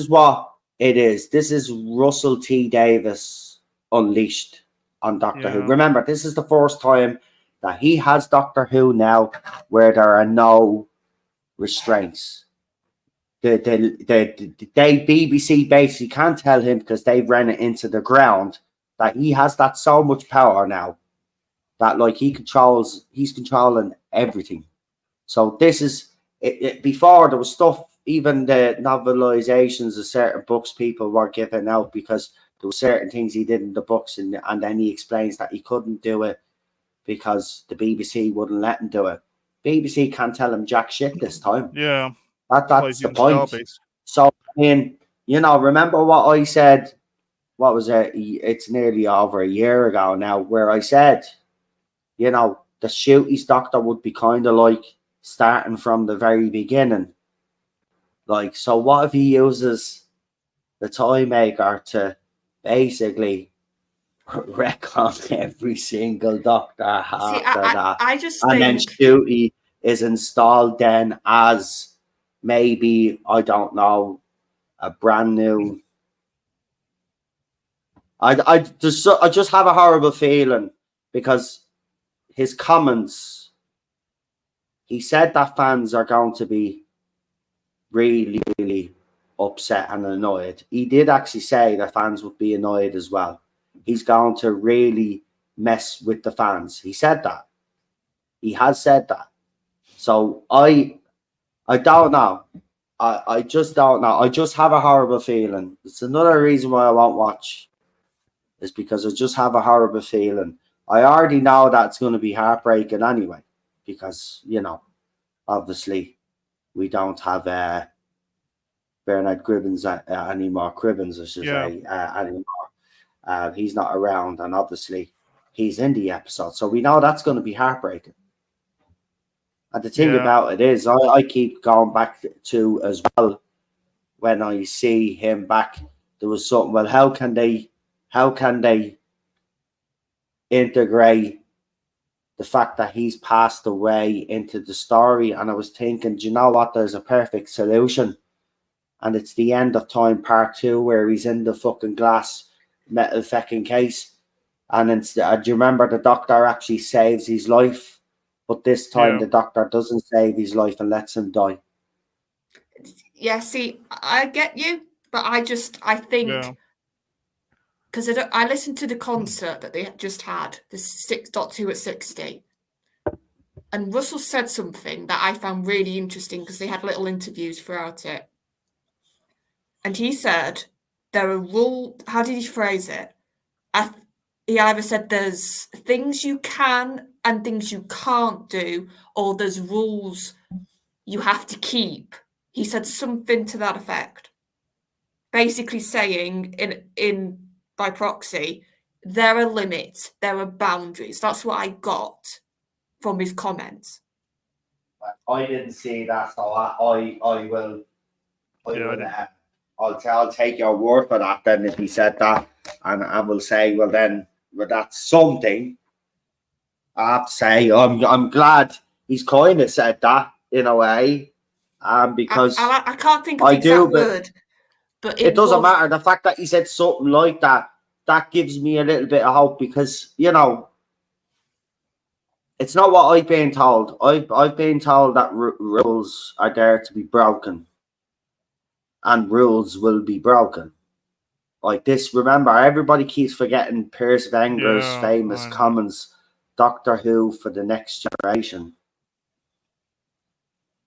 what it is. This is Russell T Davies unleashed on Doctor Who. Yeah. Remember, this is the first time that he has Doctor Who now where there are no restraints. BBC basically can't tell him because they ran it into the ground that he has that so much power now that like he's controlling everything. So this is before there was stuff, even the novelizations of certain books people were giving out because there were certain things he did in the books, and then he explains that he couldn't do it because the BBC wouldn't let him do it. BBC can't tell him jack shit this time. Yeah. That's the point. So, I mean, remember what I said, what was it? It's nearly over a year ago now, where I said, the Shooty's doctor would be kind of like starting from the very beginning. Like, so what if he uses the Toy Maker to basically wreck on every single doctor after that? I just and think... then Shooty is installed then as maybe, I don't know, a brand new... I just have a horrible feeling because his comments, he said that fans are going to be really, really upset and annoyed. He did actually say that fans would be annoyed as well. He's going to really mess with the fans. He said that. He has said that. So I don't know. I just don't know. I just have a horrible feeling. It's another reason why I won't watch. Is because I just have a horrible feeling. I already know that's going to be heartbreaking anyway. Because, obviously we don't have Bernard Cribbins anymore. Cribbins, I should say, anymore. He's not around, and obviously he's in the episode. So we know that's going to be heartbreaking. And the thing about it is, I keep going back to as well, when I see him back, there was something, well, how can they integrate the fact that he's passed away into the story? And I was thinking, do you know what? There's a perfect solution. And it's the End of Time Part 2, where he's in the fucking glass metal fucking case. And do you remember the doctor actually saves his life? But this time the doctor doesn't save his life and lets him die. Yeah, see, I get you, but I think... Because I listened to the concert that they just had, the 6.2 at 60. And Russell said something that I found really interesting because they had little interviews throughout it. And he said, there are rules... How did he phrase it? He either said there's things you can and things you can't do, or there's rules you have to keep. He said something to that effect. Basically saying, in by proxy, there are limits, there are boundaries. That's what I got from his comments. I didn't see that, so I'll take your word for that then if he said that, and I will say, well then, that's something. I have to say, I'm glad he's kind of said that in a way, because I can't think of the exact word. But it doesn't matter. The fact that he said something like that, that gives me a little bit of hope, because it's not what I've been told. I've been told that rules are there to be broken, and rules will be broken. Like this, remember, everybody keeps forgetting Piers Wenger's famous comments, Doctor Who for the next generation.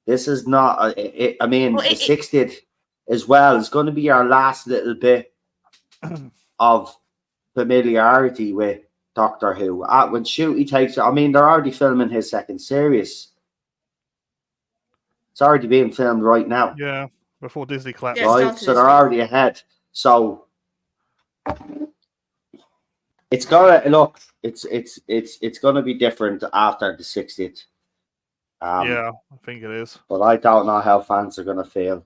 This is not, the 60th as well is going to be our last little bit of familiarity with Doctor Who. When Shooty takes it, they're already filming his second series. It's already being filmed right now. Yeah, before Disney collapsed. Right, so they're already ahead. So it's gonna look. It's gonna be different after the 60th. I think it is. But I don't know how fans are gonna feel.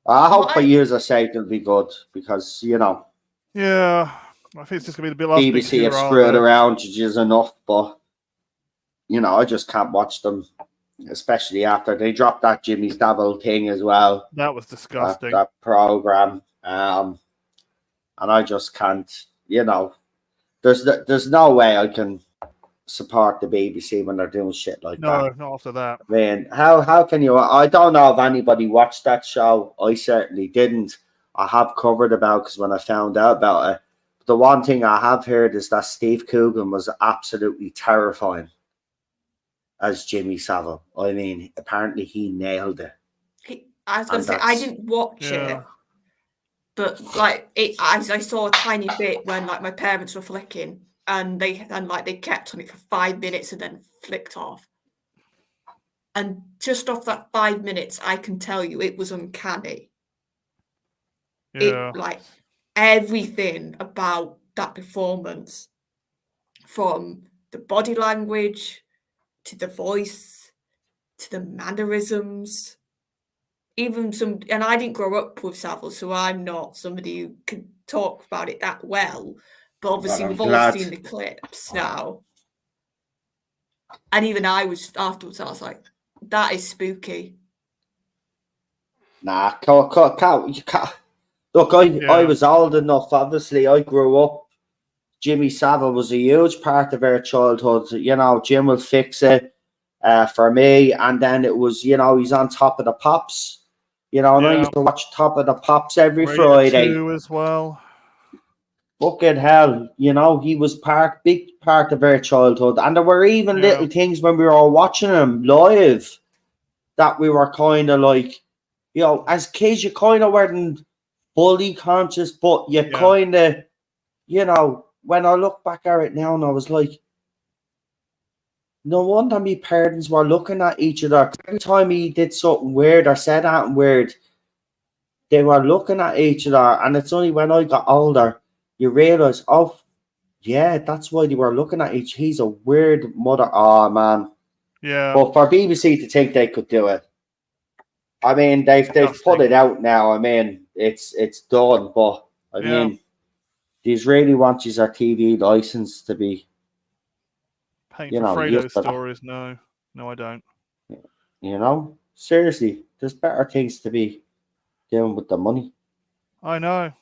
I hope for years are safe it'll be good, because Yeah, I think it's just gonna be a bit like BBC have screwed around just enough, but I just can't watch them, especially after they dropped that Jimmy Savile thing as well. That was disgusting. That program, and I just can't. There's no way I can support the BBC when they're doing shit like that. No, not after that. I mean, how can you? I don't know if anybody watched that show. I certainly didn't. I have covered about because when I found out about it, the one thing I have heard is that Steve Coogan was absolutely terrifying as Jimmy Savile. I mean, apparently he nailed it. I was going And to say, I that's- didn't watch Yeah. it, but like I saw a tiny bit when like my parents were flicking, and they kept on it for 5 minutes and then flicked off. And just off that 5 minutes, I can tell you it was uncanny. Yeah. It like everything about that performance, from the body language to the voice to the mannerisms, even some. And I didn't grow up with Savile, so I'm not somebody who can talk about it that well. But obviously, I'm we've all glad. seen the clips now. And even I was afterwards. I was like, "That is spooky." Nah, you can't. Look, I was old enough. Obviously, I grew up. Jimmy Savile was a huge part of our childhood. You know, Jim will fix it for me. And then it was, you know, he's on Top of the Pops. You know, and I used to watch Top of the Pops every Radio Friday. 2 as well. Fucking hell, you know, he was big part of our childhood. And there were even little things when we were watching him live that we were kind of like, you know, as kids, you kind of weren't fully conscious, but you kind of, you know, when I look back at it now and I was like, no wonder my parents were looking at each other. Every time he did something weird or said something weird, they were looking at each other. And it's only when I got older, you realize, oh, yeah, that's why they were looking at each. He's a weird mother. Oh, man. Yeah. But for BBC to think they could do it, I mean, they've put it out now. I mean, it's done. But, I mean, these really want our TV license to be, Paying you for know, Fredo's stories. No, I don't. You know, seriously, there's better things to be doing with the money. I know.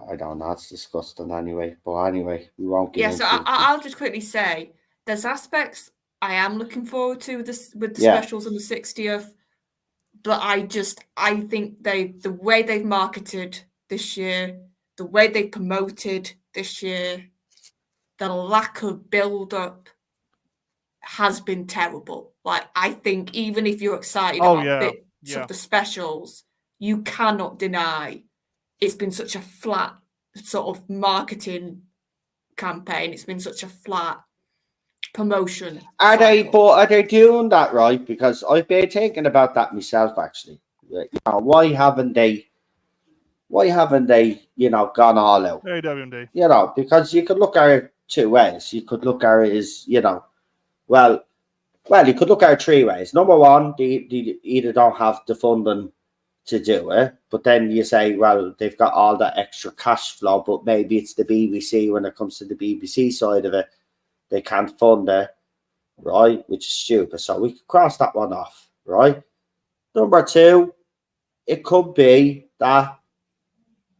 I don't know. It's disgusting anyway. But anyway, we won't get into so it. I'll just quickly say there's aspects I am looking forward to with the specials on the 60th. But I think the way they've marketed this year, the way they promoted this year, the lack of build-up has been terrible. Like, I think even if you're excited about bits of the specials, you cannot deny it's been such a flat sort of marketing campaign. It's been such a flat promotion. Are they doing that right? Because I've been thinking about that myself, actually. You know, why haven't they, you know, gone all out? AWD. You know, because you could look at it two ways. You could look at it as, you know, well, you could look at it three ways. Number one, they either don't have the funding to do it, but then you say, well, they've got all that extra cash flow, but maybe it's the BBC when it comes to the BBC side of it, they can't fund it, right? Which is stupid. So we could cross that one off, right? Number two, it could be that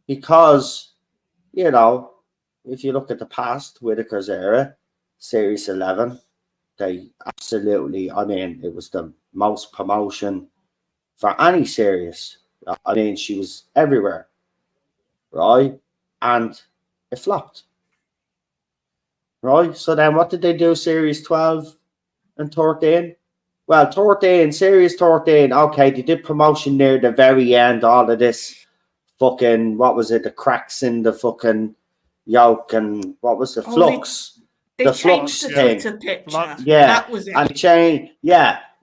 because, you know, if you look at the past, Whitaker's era, Series 11, they absolutely, I mean, it was the most promotion for any series. I mean, she was everywhere, right? And it flopped, right? So then what did they do, Series 12 and 13? Well, 13, Series 13, okay, they did promotion near the very end, all of this fucking, what was it, the cracks in the fucking yoke and what was the flux? They changed the Twitter picture. Yeah, that was it. And changed,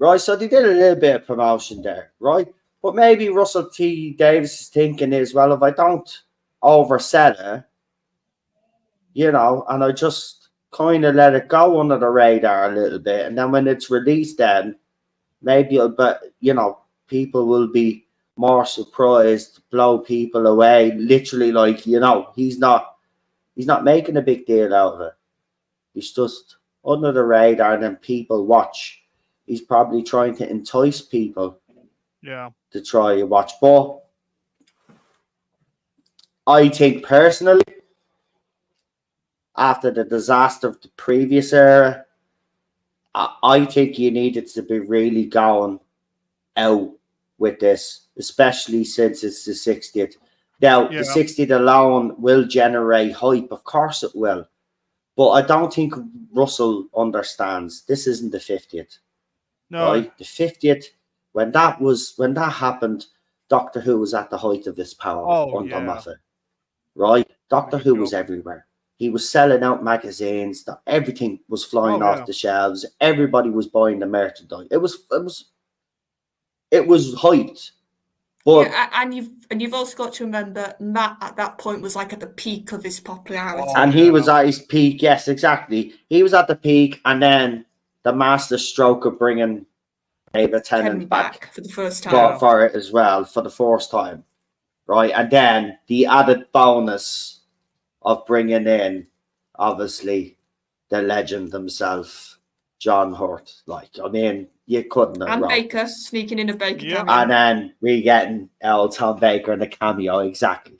right. So they did a little bit of promotion there, right? But maybe Russell T Davis is thinking as well, if I don't oversell it, you know, and I just kind of let it go under the radar a little bit, and then when it's released, then maybe, but you know, people will be more surprised, blow people away. Literally, like, you know, he's not making a big deal out of it. He's just under the radar, and then people watch. He's probably trying to entice people to try and watch. But I think personally, after the disaster of the previous era, I think you needed to be really going out with this, especially since it's the 60th. Now, Yeah. the 60th alone will generate hype. Of course it will. But I don't think Russell understands this isn't the 50th. No. Right? The 50th, when that happened, Doctor Who was at the height of his power under Yeah. Moffat. Right? Doctor Good Who job. was everywhere. He was selling out magazines. Everything was flying off the shelves. Everybody was buying the merchandise. It was hyped. But and you've also got to remember Matt at that point was like at the peak of his popularity. And he was at his peak. Yes, exactly. He was at the peak, and then the master stroke of bringing David Tennant back for the first time for it as well for the first time, right? And then the added bonus of bringing in, obviously, the legend himself, John Hurt. Like, I mean, you couldn't have wrote Baker this. sneaking in a Baker cameo. And then we getting Tom Baker in the cameo, exactly,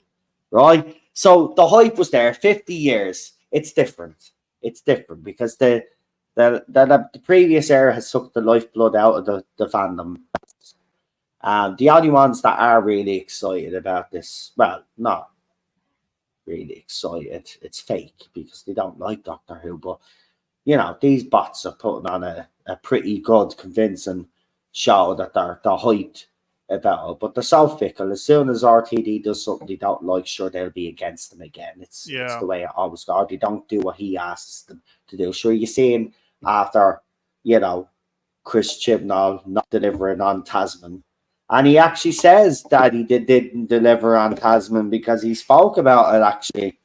right? So the hype was there. 50 years. It's different. It's different because the previous era has sucked the lifeblood out of the fandom. The only ones that are really excited about this, well, not really excited. It's fake because they don't like Doctor Who. But, you know, these bots are putting on a pretty good, convincing show that they're hyped about it. But they're so fickle. As soon as RTD does something they don't like, sure, they'll be against them again. It's the way it always goes. They don't do what he asks them to do. Sure, you're seeing after, you know, Chris Chibnall not delivering on Tasman. And he actually says that he didn't deliver on Tasman because he spoke about it, actually.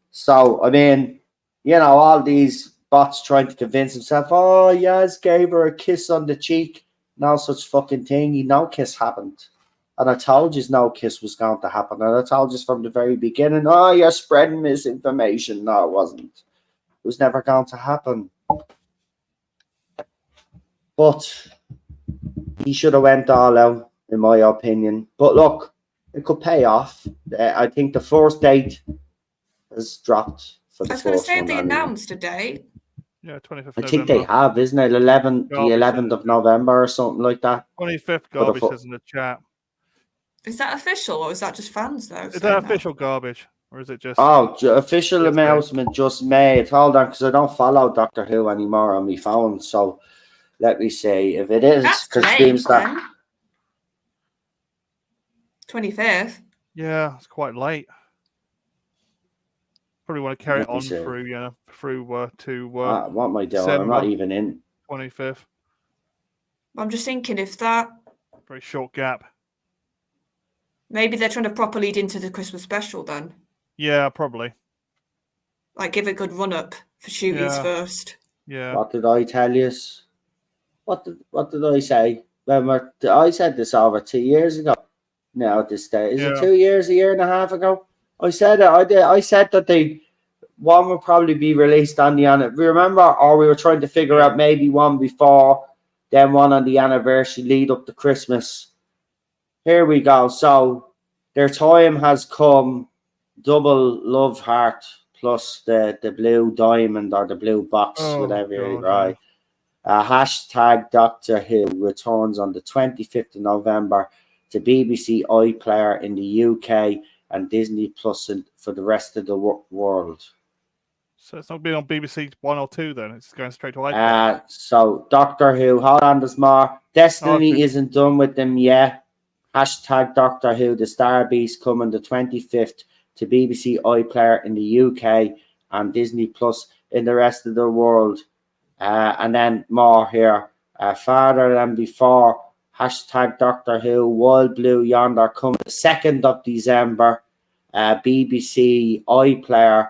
So, I mean, you know, all these bots trying to convince himself, oh, yes, gave her a kiss on the cheek. No such fucking thing. No kiss happened. And I told you no kiss was going to happen. And I told you from the very beginning, oh, you're spreading misinformation. No, it wasn't. It was never going to happen. But he should have went all out, in my opinion. But look, it could pay off. I think the first date has dropped for the first one. I was going to say they announced a date. Yeah, 25th I think they have, isn't it? The 11th of November or something like that. 25th garbage says in the chat. Is that official or is that just fans, though? Is that official garbage? Or is it just... Oh, official announcement just made. Hold on, because I don't follow Doctor Who anymore on my phone. So let me see if it is. Because it seems that 25th. Yeah, it's quite late. Probably want to carry it on through to what am I doing? December, I'm not even in 25th. I'm just thinking if that very short gap. Maybe they're trying to proper lead into the Christmas special then. Yeah, probably. Like give a good run up for shootings first. Yeah. What did I tell you? What did I say? I said this over 2 years ago. Now at this day, is it 2 years, a year and a half ago? I said it. I said that one would probably be released on the remember, or we were trying to figure out maybe one before, then one on the anniversary lead up to Christmas. Here we go. So their time has come. Double love heart plus the blue diamond or the blue box, whatever. Right. Hashtag Doctor Who returns on the 25th of November to BBC iPlayer in the UK and Disney Plus for the rest of the world. So it's not being on BBC 1 or 2 then? It's going straight to iPlayer. So Doctor Who, hold on, there's more. Destiny isn't done with them yet. Hashtag Doctor Who, the Star Beast coming the 25th to BBC iPlayer in the UK and Disney Plus in the rest of the world. And then more here. Farther than before. Hashtag Doctor Who, Wild Blue Yonder coming the 2nd of December. BBC iPlayer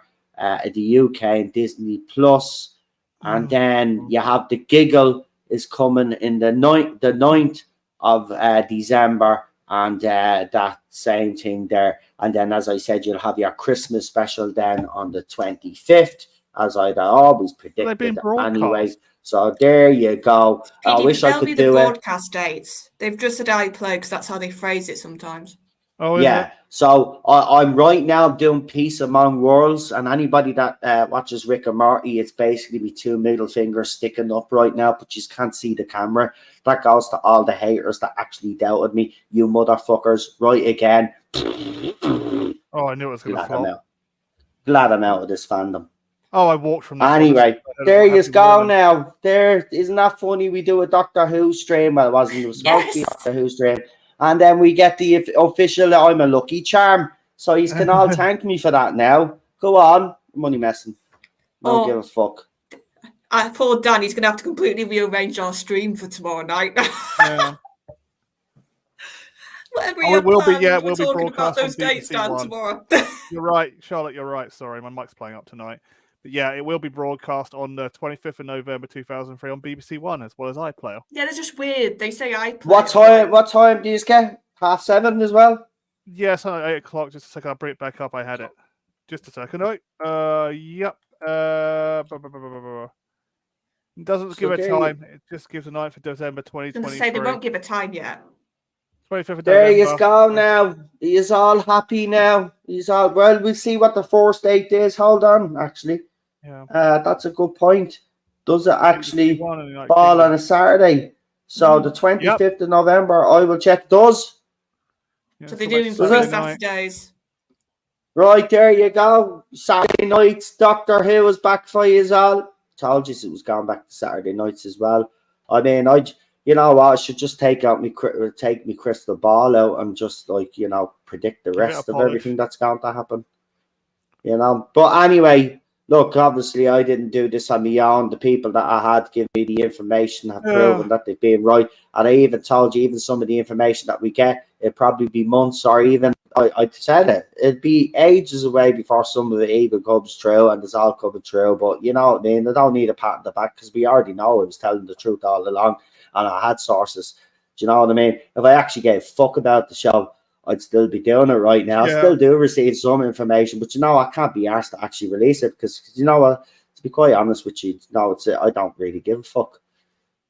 in the UK and Disney Plus. And then you have The Giggle is coming in the 9th of December. And that same thing there. And then, as I said, you'll have your Christmas special then on the 25th, as I'd always predicted anyway. So there you go. I wish I could do it. Broadcast dates. They've just said iPlayer because that's how they phrase it sometimes. Oh, is Yeah. it? So I'm right now doing Peace Among Worlds, and anybody that watches Rick and Morty, it's basically me two middle fingers sticking up right now, but you just can't see the camera. That goes to all the haters that actually doubted me. You motherfuckers, right again. Oh, I knew it was going to Glad I'm flop. out. Glad I'm out of this fandom. Oh, I walked from that. Anyway, one. there you Happy go moment. now. There, isn't that funny? We do a Doctor Who stream. Well, it wasn't. It was supposed to be a Yes. Doctor Who stream. And then we get the official I'm a lucky charm. So you can all thank me for that now. Go on. Money messing. Don't give a fuck. I thought Danny's going to have to completely rearrange our stream for tomorrow night. Yeah. Whatever Oh, you it will be. planned, Yeah, it we're will be talking about broadcast on those dates, Dan, BBC1. tomorrow. You're right, Charlotte. You're right. Sorry, my mic's playing up tonight. But yeah, it will be broadcast on the 25th of November 2003 on BBC One as well as iPlayer. Yeah, they're just weird. They say I play. What time do you get? 7:30 as well? Yes, at 8 o'clock. Just a second, I'll bring it back up. I had it. Just a second. Yep. It doesn't give a time. It just gives a 9th of December I was 2023. going to say they won't give a time yet. 25th of There November. you go now. He's all happy now. He's all well. We'll see what the first date is. Hold on, actually. Yeah. That's a good point. Does it actually BBC One in the United fall Kingdom. on a Saturday? So the 25th of November, I will check. Does. Yeah, So they're like doing Saturday 3 night. Saturdays. Right, there you go. Saturday nights. Doctor Who is back for you all. Told you it was going back to Saturday nights as well. I mean, you know what? I should just take me crystal ball out and just predict the rest of everything that's going to happen. But anyway, look, obviously I didn't do this on my own. The people that I had give me the information have proven that they've been right. And I even told you, even some of the information that we get, it'd probably be months or even, I said it, it'd be ages away before some of it even comes true, and it's all coming true. But you know what I mean? I don't need a pat on the back because we already know I was telling the truth all along and I had sources. Do you know what I mean? If I actually gave a fuck about the show, I'd still be doing it right now. I still do receive some information, but I can't be asked to actually release it because to be quite honest with you, I don't really give a fuck.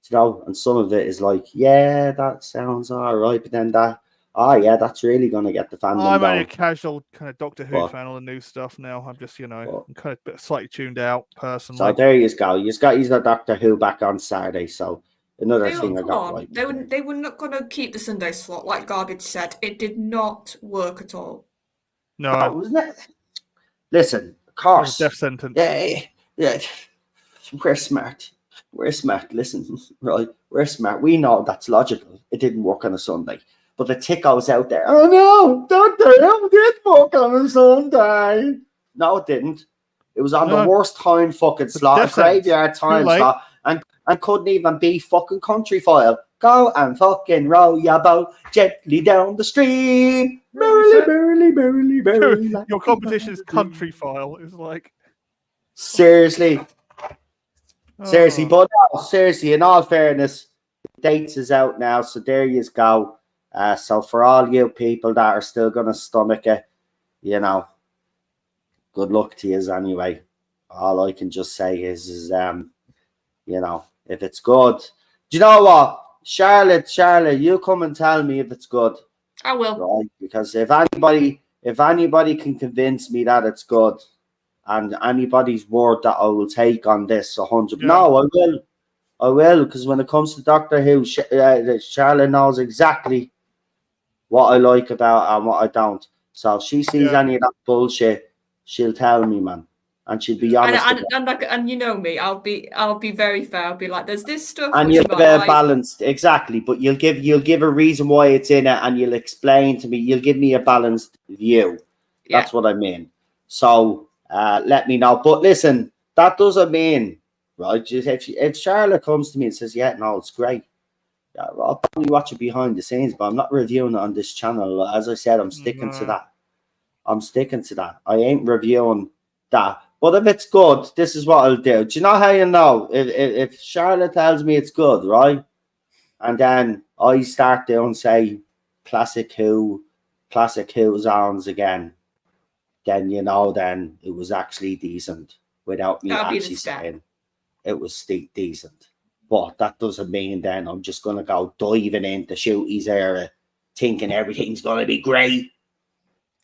And some of it is like, yeah, that sounds all right, but then that's really gonna get the fandom I'm down. only a casual kind of Doctor Who fan on the new stuff now. I'm just, I'm kind of a bit slightly tuned out personally. So there you go. He's got Doctor Who back on Saturday, so another thing I got right. They were not going to keep the Sunday slot, like Garbage said. It did not work at all. No, wasn't it? Listen, of course. Death sentence. Yeah. We're smart. Listen, right? We're smart. We know that's logical. It didn't work on a Sunday. But the ticko's out there. Oh no, Doctor Who did work on a Sunday. No, it didn't. It was on the worst time fucking slot, graveyard time slot, and couldn't even be fucking country file. Go and fucking row your boat gently down the stream. Merrily. Your competition is country file. It's like seriously. But no, seriously, in all fairness, the dates is out now, so there you go. So for all you people that are still gonna stomach it, good luck to you anyway. All I can just say is if it's good. Do you know what? Charlotte, you come and tell me if it's good. I will. Right? Because if anybody can convince me that it's good, and anybody's word that I will take on this 100. Yeah. No, I will, because when it comes to Doctor Who, Charlotte knows exactly what I like about and what I don't. So if she sees any of that bullshit, she'll tell me, man. And she'll be honest. And you know me, I'll be very fair. I'll be like, there's this stuff. And you'll give it balanced, exactly. But you'll give a reason why it's in it, and you'll explain to me. You'll give me a balanced view. That's what I mean. So let me know. But listen, that doesn't mean, right? If Charlotte comes to me and says, "Yeah, no, it's great," I'll probably watch it behind the scenes, but I'm not reviewing it on this channel. As I said, I'm sticking to that. I ain't reviewing that. But if it's good, this is what I'll do. Do you know how you know? If Charlotte tells me it's good, right? And then I start doing, say, Classic Who zones again, then then it was actually decent without me actually saying it was decent. But that doesn't mean then I'm just going to go diving into Shooty's era thinking everything's going to be great.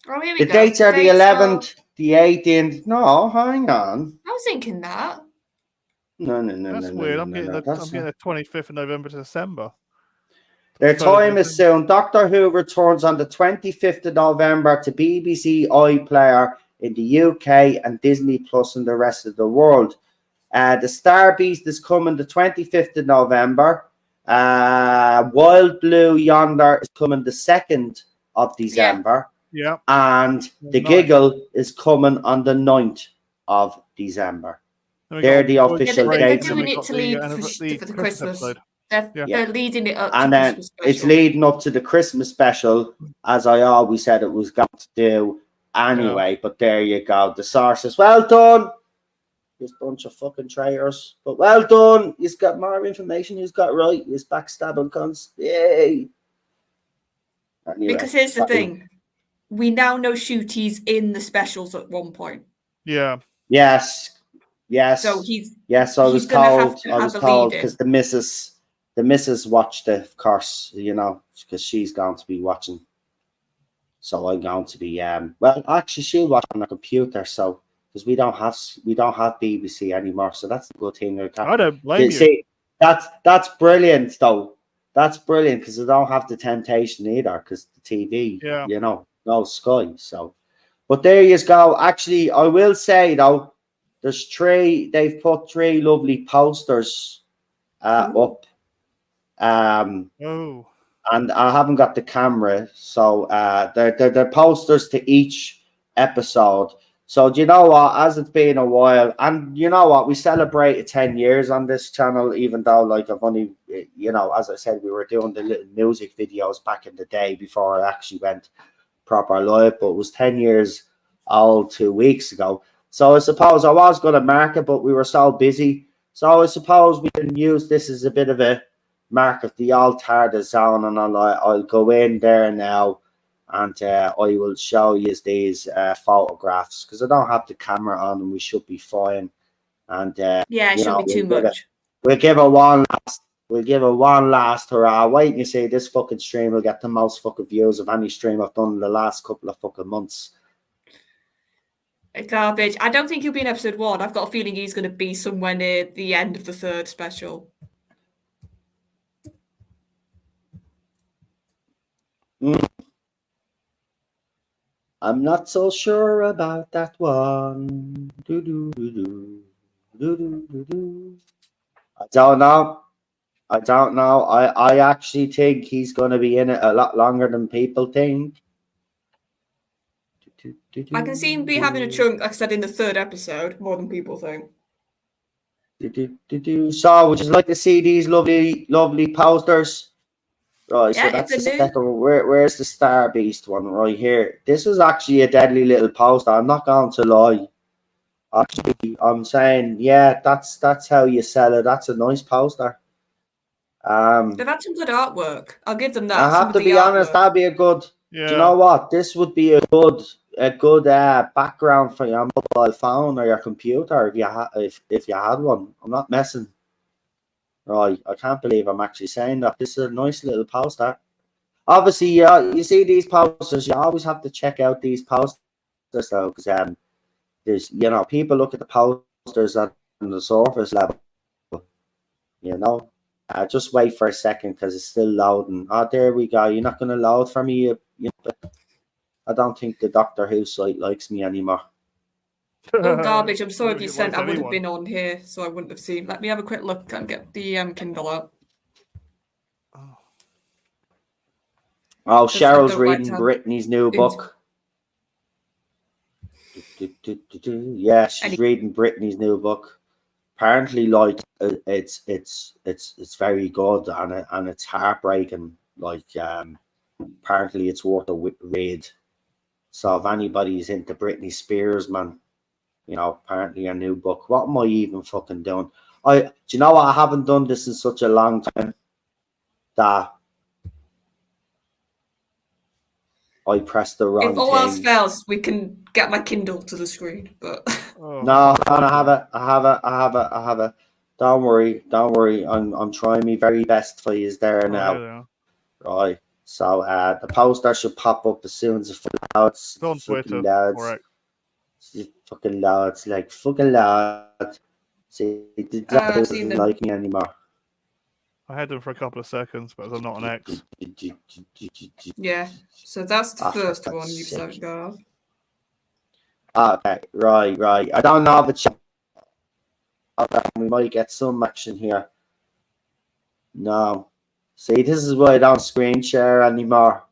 Oh, here we The go. dates are the Dates are- 11th, the 18th. No, hang on. I was thinking that. No. That's no, weird. no, I'm no, getting no, the that's I'm getting not. the 25th of November to December. Their 3rd of time is December. soon. Doctor Who returns on the 25th of November to BBC iPlayer in the UK and Disney Plus in the rest of the world. The Star Beast is coming the 25th of November. Wild Blue Yonder is coming the 2nd of December. Yeah. And The Nice. Giggle is coming on the 9th of December. Then we They're got the Voyage official they're dates. doing and we it got to the, lead the for the Christmas Christmas. episode. They're Yeah. leading it up to And then Christmas it's special. leading up to the Christmas special, as I always said it was going to do anyway. But there you go. The sources. Well done. This bunch of fucking traitors. But well done. He's got more information. He's got right. He's backstabbing cunts. Yay. Anyway, Because here's the sorry. thing. We now know Shooty's in the specials at one point. Yeah. Yes. So he's Yes, I was gonna have told. to I have was a told lead in. because the missus watched it, of course, you know, because she's going to be watching. So I'm going to be well, actually, she'll watch on the computer. So because we don't have BBC anymore, so that's a good thing. I don't blame you. See, that's brilliant though. That's brilliant because I don't have the temptation either because the TV, Yeah. you know, no Sky. So, but there you go. Actually, I will say though, they've put 3 lovely posters up. Oh. And I haven't got the camera, so they're posters to each episode. So do you know what? As it's been a while, and you know what, we celebrated 10 years on this channel, even though like I've only, you know, as I said, we were doing the little music videos back in the day before I actually went proper live, but it was 10 years old 2 weeks ago. So I suppose I was going to mark it, but we were so busy. So I suppose we can use this as a bit of a mark of the altar zone, and I'll go in there now and I will show you these photographs because I don't have the camera on and we should be fine. And Yeah, it shouldn't be too much. We'll give it one last hurrah. Wait and you see, this fucking stream will get the most fucking views of any stream I've done in the last couple of fucking months. Garbage. I don't think he'll be in episode 1. I've got a feeling he's going to be somewhere near the end of the 3rd special. I'm not so sure about that one. I don't know. I actually think he's going to be in it a lot longer than people think. I can see him be having a chunk, like I said, in the 3rd episode, more than people think. So, would you like to see these lovely posters? Right, Yeah, so that's if the they're new. second. Where's the Star Beast one? Right here. This is actually a deadly little poster. I'm not going to lie. Actually, I'm saying, yeah, that's how you sell it. That's a nice poster. They've had some good artwork. I'll give them that. I have to be honest. That'd be a good. Yeah. Do you know what? This would be a good background for your mobile phone or your computer if you had one. I'm not messing. Right, I can't believe I'm actually saying that. This is a nice little poster. Obviously, you see these posters. You always have to check out these posters though, because there's, you know, people look at the posters on the surface level. You know, just wait for a second because it's still loading. Oh, there we go. You're not going to load for me. I don't think the Doctor Who site likes me anymore. Oh, garbage. I'm sorry if Maybe you it sent. likes I would have anyone. been on here, so I wouldn't have seen. Let me have a quick look and get the Kindle out. Oh, Because I Cheryl's don't like reading to have Brittany's new book. Yeah, she's reading Brittany's new book. Apparently, like it's very good and it's heartbreaking. Like apparently it's worth a read. So if anybody's into Britney Spears, man, you know, apparently a new book. What am I even fucking doing? Do you know what? I haven't done this in such a long time that I pressed the wrong If all else thing. fails, we can get my Kindle to the screen. But No, I have it. Don't worry. I'm trying my very best for you there now. Yeah. Right. So the poster should pop up as soon as it loads. It's on Twitter. Loads. Correct. Fucking loads. Like, fucking loud. See, the I've doesn't seen them. like me anymore. I had them for a couple of seconds, but as I'm not an ex. Yeah. So that's the Oh, first that's one you've sick. got. Okay, right. I don't know if we might get some action here. No. See, this is why I don't screen share anymore.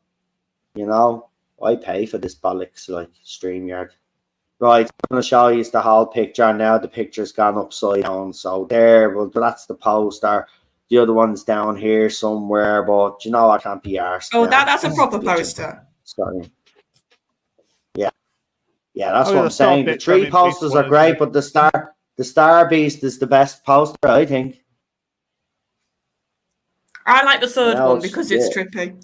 You know, I pay for this bollocks like StreamYard. Right, I'm going to show you the whole picture now. The picture's gone upside down. So there, well, that's the poster. The other one's down here somewhere, but you know I can't be arsed. Oh, that's a proper poster. Sorry. Yeah, that's Oh, what yeah, I'm the Star saying. The Bit three Burning Beast posters one, are great, isn't it? but the Star Beast is the best poster, I think. I like the third Yeah, one because it's yeah. trippy.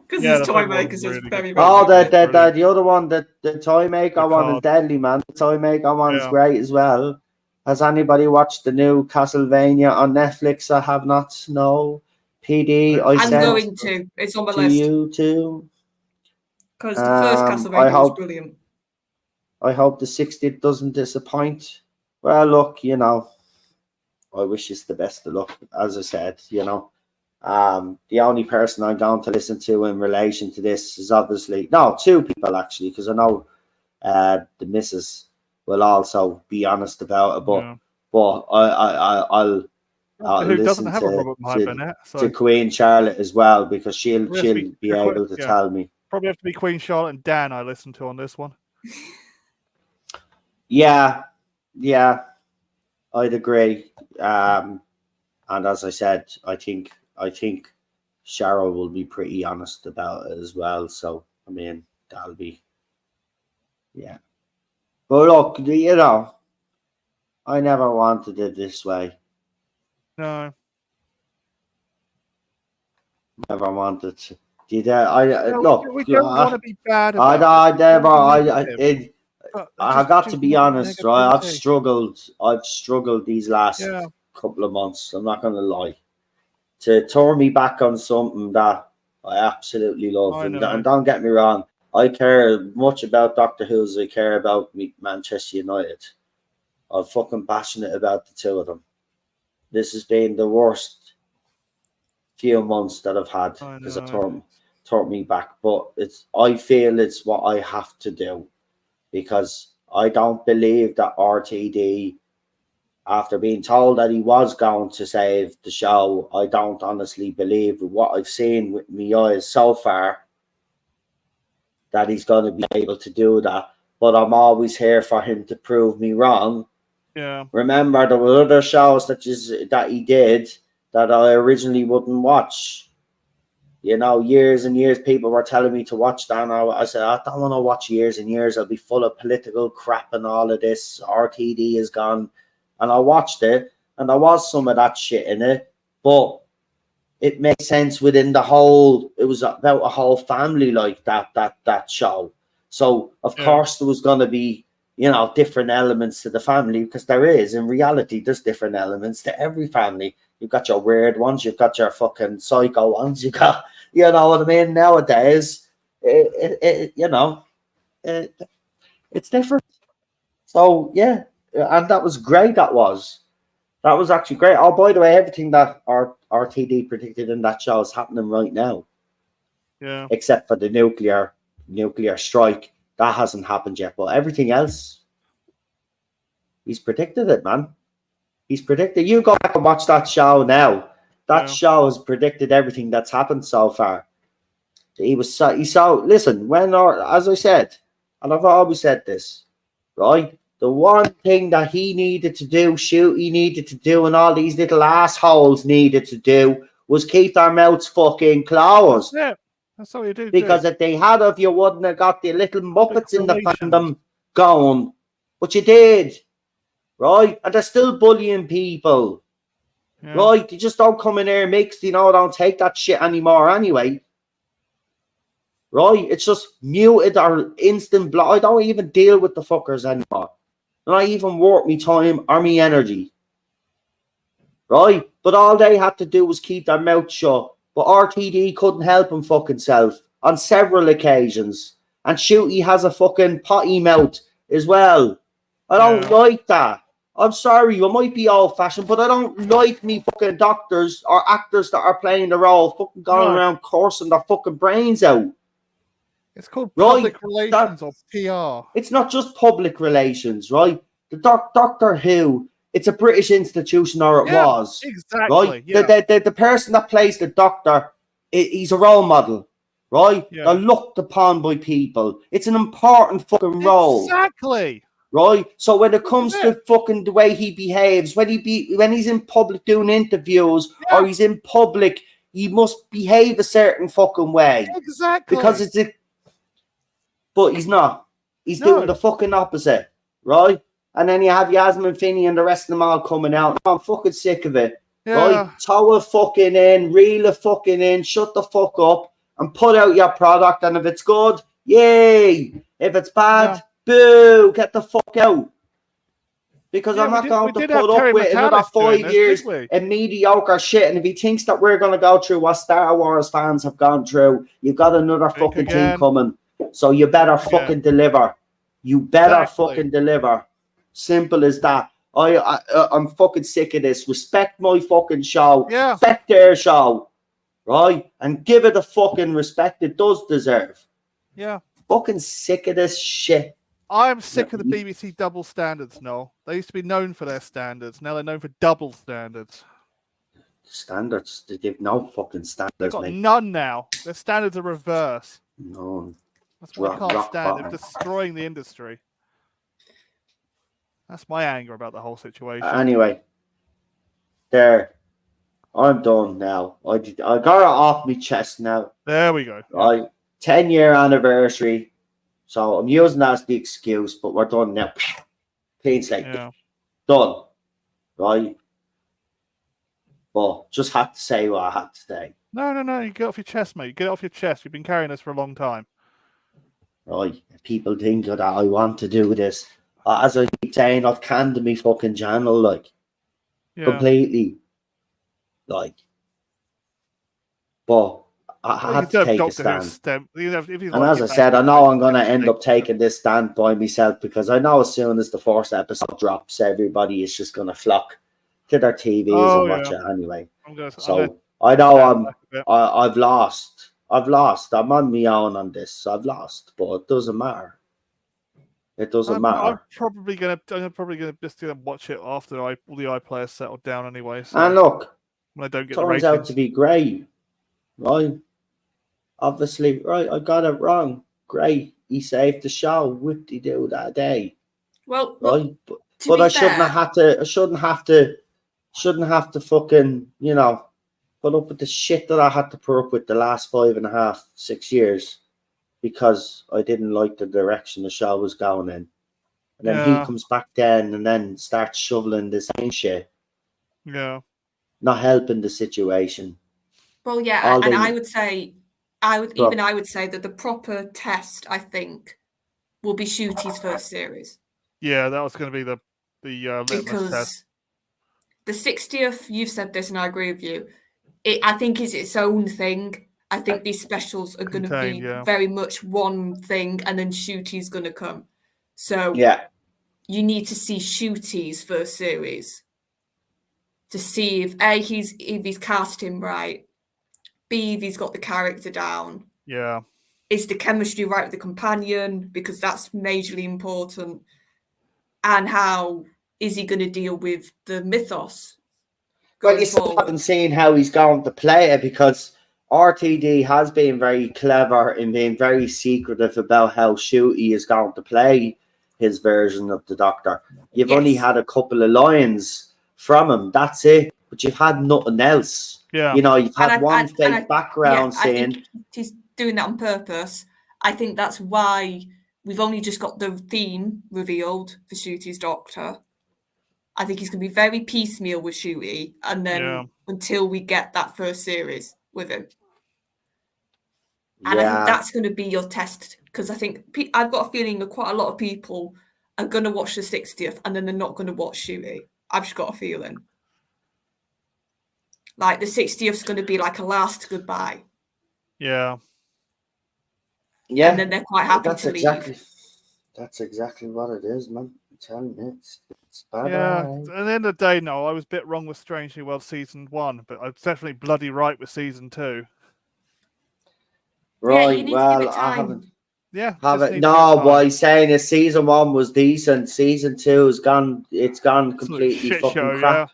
Because Yeah, it's the toy third one's makers is really very, good. very Oh, trippy. Brilliant. the other one, the Toy Maker The one is card. deadly, man. The Toy Maker one's Yeah. great as well. Has anybody watched the new Castlevania on Netflix? I have not. No. PD, I I'm sent going to. It's on my to list. you too. Because the first I Castlevania was hope brilliant. I hope the 60th doesn't disappoint. Well, look, you know, I wish us the best of luck. As I said, you know, the only person I'm going to listen to in relation to this is obviously two people actually, because I know the missus will also be honest about it. But I'll Who doesn't listen have a Robert Meyer Burnett? to So Queen Charlotte as well, because she'll Probably be able to tell me. probably have to be Queen Charlotte and Dan I listen to on this one. Yeah, I'd agree. And as I said, I think Cheryl will be pretty honest about it as well. So I mean, that'll be But look, you know, I never wanted it this way. No. Never wanted to. Did I? Look, we don't want to be bad about I got to be honest, right? I've struggled these last couple of months. I'm not gonna lie. To turn me back on something that I absolutely love, and don't get me wrong, I care much about Doctor Who as I care about Manchester United. I'm fucking passionate about the two of them. This has been the worst few months that I've had because it turned me back. But I feel it's what I have to do, because I don't believe that RTD, after being told that he was going to save the show, I don't honestly believe what I've seen with my eyes so far that he's going to be able to do that. But I'm always here for him to prove me wrong. Yeah. Remember, there were other shows that he did that I originally wouldn't watch. You know, years and years people were telling me to watch that, and I said, I don't want to watch years and years. I'll be full of political crap and all of this. RTD is gone. And I watched it, and there was some of that shit in it, but it made sense within the whole. It was about a whole family like that show. So of course there was going to be, you know, different elements to the family, because there is, in reality, there's different elements to every family. You've got your weird ones, you've got your fucking psycho ones, you got, you know what I mean? Nowadays, it's different. So yeah, and that was great. That was actually great. Oh, by the way, everything that our RTD predicted in that show is happening right now. Yeah. Except for the nuclear strike. That hasn't happened yet. But everything else, he's predicted it, man. He's predicted. You go back and watch that show now. That show has predicted everything that's happened so far. Listen, as I said, and I've always said this, right? The one thing that he needed to do, Shooty needed to do, and all these little assholes needed to do was keep their mouths fucking closed. Yeah, that's all you do. Because if they had, you wouldn't have got the little muppets in the fandom going. But you did, right? And they're still bullying people, right? They just don't come in here mixed, don't take that shit anymore anyway. Right? It's just muted or instant block. I don't even deal with the fuckers anymore. And I even work me time or me energy. Right? But all they had to do was keep their mouth shut but RTD couldn't help him fucking self on several occasions. And Shooty has a fucking potty mouth as well. I don't like that. I'm sorry, I might be old-fashioned, but I don't like me fucking doctors or actors that are playing the role fucking going around cursing their fucking brains out. It's called public relations or PR. It's not just public relations, right? The Doctor Who, it's a British institution, or it was. Exactly. Right? Yeah. The person that plays the Doctor, he's a role model, right? Yeah. They're looked upon by people. It's an important fucking role. Exactly. Right? So when it comes to fucking the way he behaves, when he's in public doing interviews or he's in public, he must behave a certain fucking way. Exactly. Because but he's not. He's doing the fucking opposite, right? And then you have Yasmin Finney and the rest of them all coming out. I'm fucking sick of it. Right? Toe it fucking in, reel it fucking in, shut the fuck up and put out your product. And if it's good, yay. If it's bad, boo, get the fuck out. Because I'm not going to put up with another 5 years of mediocre shit. And if he thinks that we're going to go through what Star Wars fans have gone through, you've got another fucking thing coming. So you better fucking deliver. You better fucking deliver. Simple as that. I'm fucking sick of this. Respect my fucking show. Yeah. Respect their show. Right? And give it the fucking respect it does deserve. Yeah. Fucking sick of this shit. I'm sick of the BBC double standards, Noel. They used to be known for their standards. Now they're known for double standards. Standards? They've no fucking standards, They've got mate. none now. Their standards are reverse. None. That's what I can't stand. They're destroying the industry. That's my anger about the whole situation. Anyway, I'm done now. I got it off my chest now. There we go. Right, 10-year anniversary. So I'm using that as the excuse, but we're done now. Clean slate. Done. Right? But just had to say what I had to say. No. You get it off your chest, mate. Get it off your chest. You've been carrying this for a long time. Right? People think that I want to do this. As I keep saying, I've canned my fucking channel, like, completely. Like, but I had to take a stand. And as I said, I know I'm going to end up taking this stand by myself because I know as soon as the first episode drops, everybody is just going to flock to their TVs and watch it anyway. I know I've lost. I'm on my own on this. I've lost, but it doesn't matter. It doesn't matter. I'm probably gonna just watch it after all the iPlayers settled down anyway. So and look, when I don't get turns out to be great, right? Obviously, right. I got it wrong. Great, he saved the show. What did he do that day? Well, right, but I shouldn't have to. I shouldn't have to fucking put up with the shit that I had to put up with the last 5.5, 6 years. Because I didn't like the direction the show was going in. And then he comes back then and then starts shoveling the same shit. Yeah. Not helping the situation. Well, yeah, and I would say that the proper test, I think, will be Shooty's first series. Yeah, that was going to be the litmus test. The 60th, you've said this and I agree with you, I think is its own thing. I think these specials are going to be very much one thing, and then Shooty's going to come. So you need to see Shooty's first series to see if A, he's cast him right, B, if he's got the character down. Yeah. Is the chemistry right with the companion? Because that's majorly important. And how is he going to deal with the mythos? Well, you still haven't seen how he's going to play it because RTD has been very clever in being very secretive about how Shooty is going to play his version of the Doctor. You've only had a couple of lines from him. That's it. But you've had nothing else. Yeah. You've had one fake background scene. I think he's doing that on purpose. I think that's why we've only just got the theme revealed for Shooty's Doctor. I think he's going to be very piecemeal with Shooty, and then until we get that first series with him. And I think that's going to be your test, because I think I've got a feeling that quite a lot of people are going to watch the 60th and then they're not going to watch Shooty. I've just got a feeling. Like the 60th is going to be like a last goodbye. Yeah. Yeah, And then they're quite happy that's to exactly leave. that's exactly what it is, man. I'm telling you, it's bye Yeah. bye. At the end of the day, no, I was a bit wrong with Strangely Well season 1, but I was definitely bloody right with season 2. Yeah, you Right, need to give well, it I time. Yeah. haven't Just need to give it no, time. what he's saying is season 1 was decent, season 2 has gone Absolute completely shit fucking show, crap. yeah.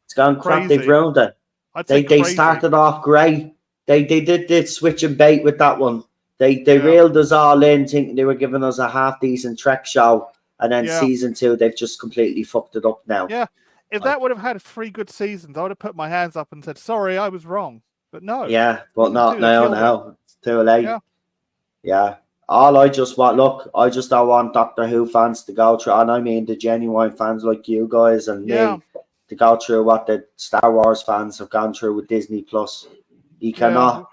It's gone crap, they've Crazy. ruined it. I'd say They crazy. started off great. They did the switch and bait with that one. They Yeah. reeled us all in thinking they were giving us a half decent Trek show, and then Yeah. season 2 they've just completely fucked it up now. Yeah. If that would have had 3 good seasons, I would have put my hands up and said, sorry, I was wrong. But no. Yeah, but Season not 2, they now. killed it. Now it's too late. Yeah. Yeah. All I just want, look, I just don't want Doctor Who fans to go through, and I mean the genuine fans like you guys and Yeah. me, to go through what the Star Wars fans have gone through with Disney Plus. You cannot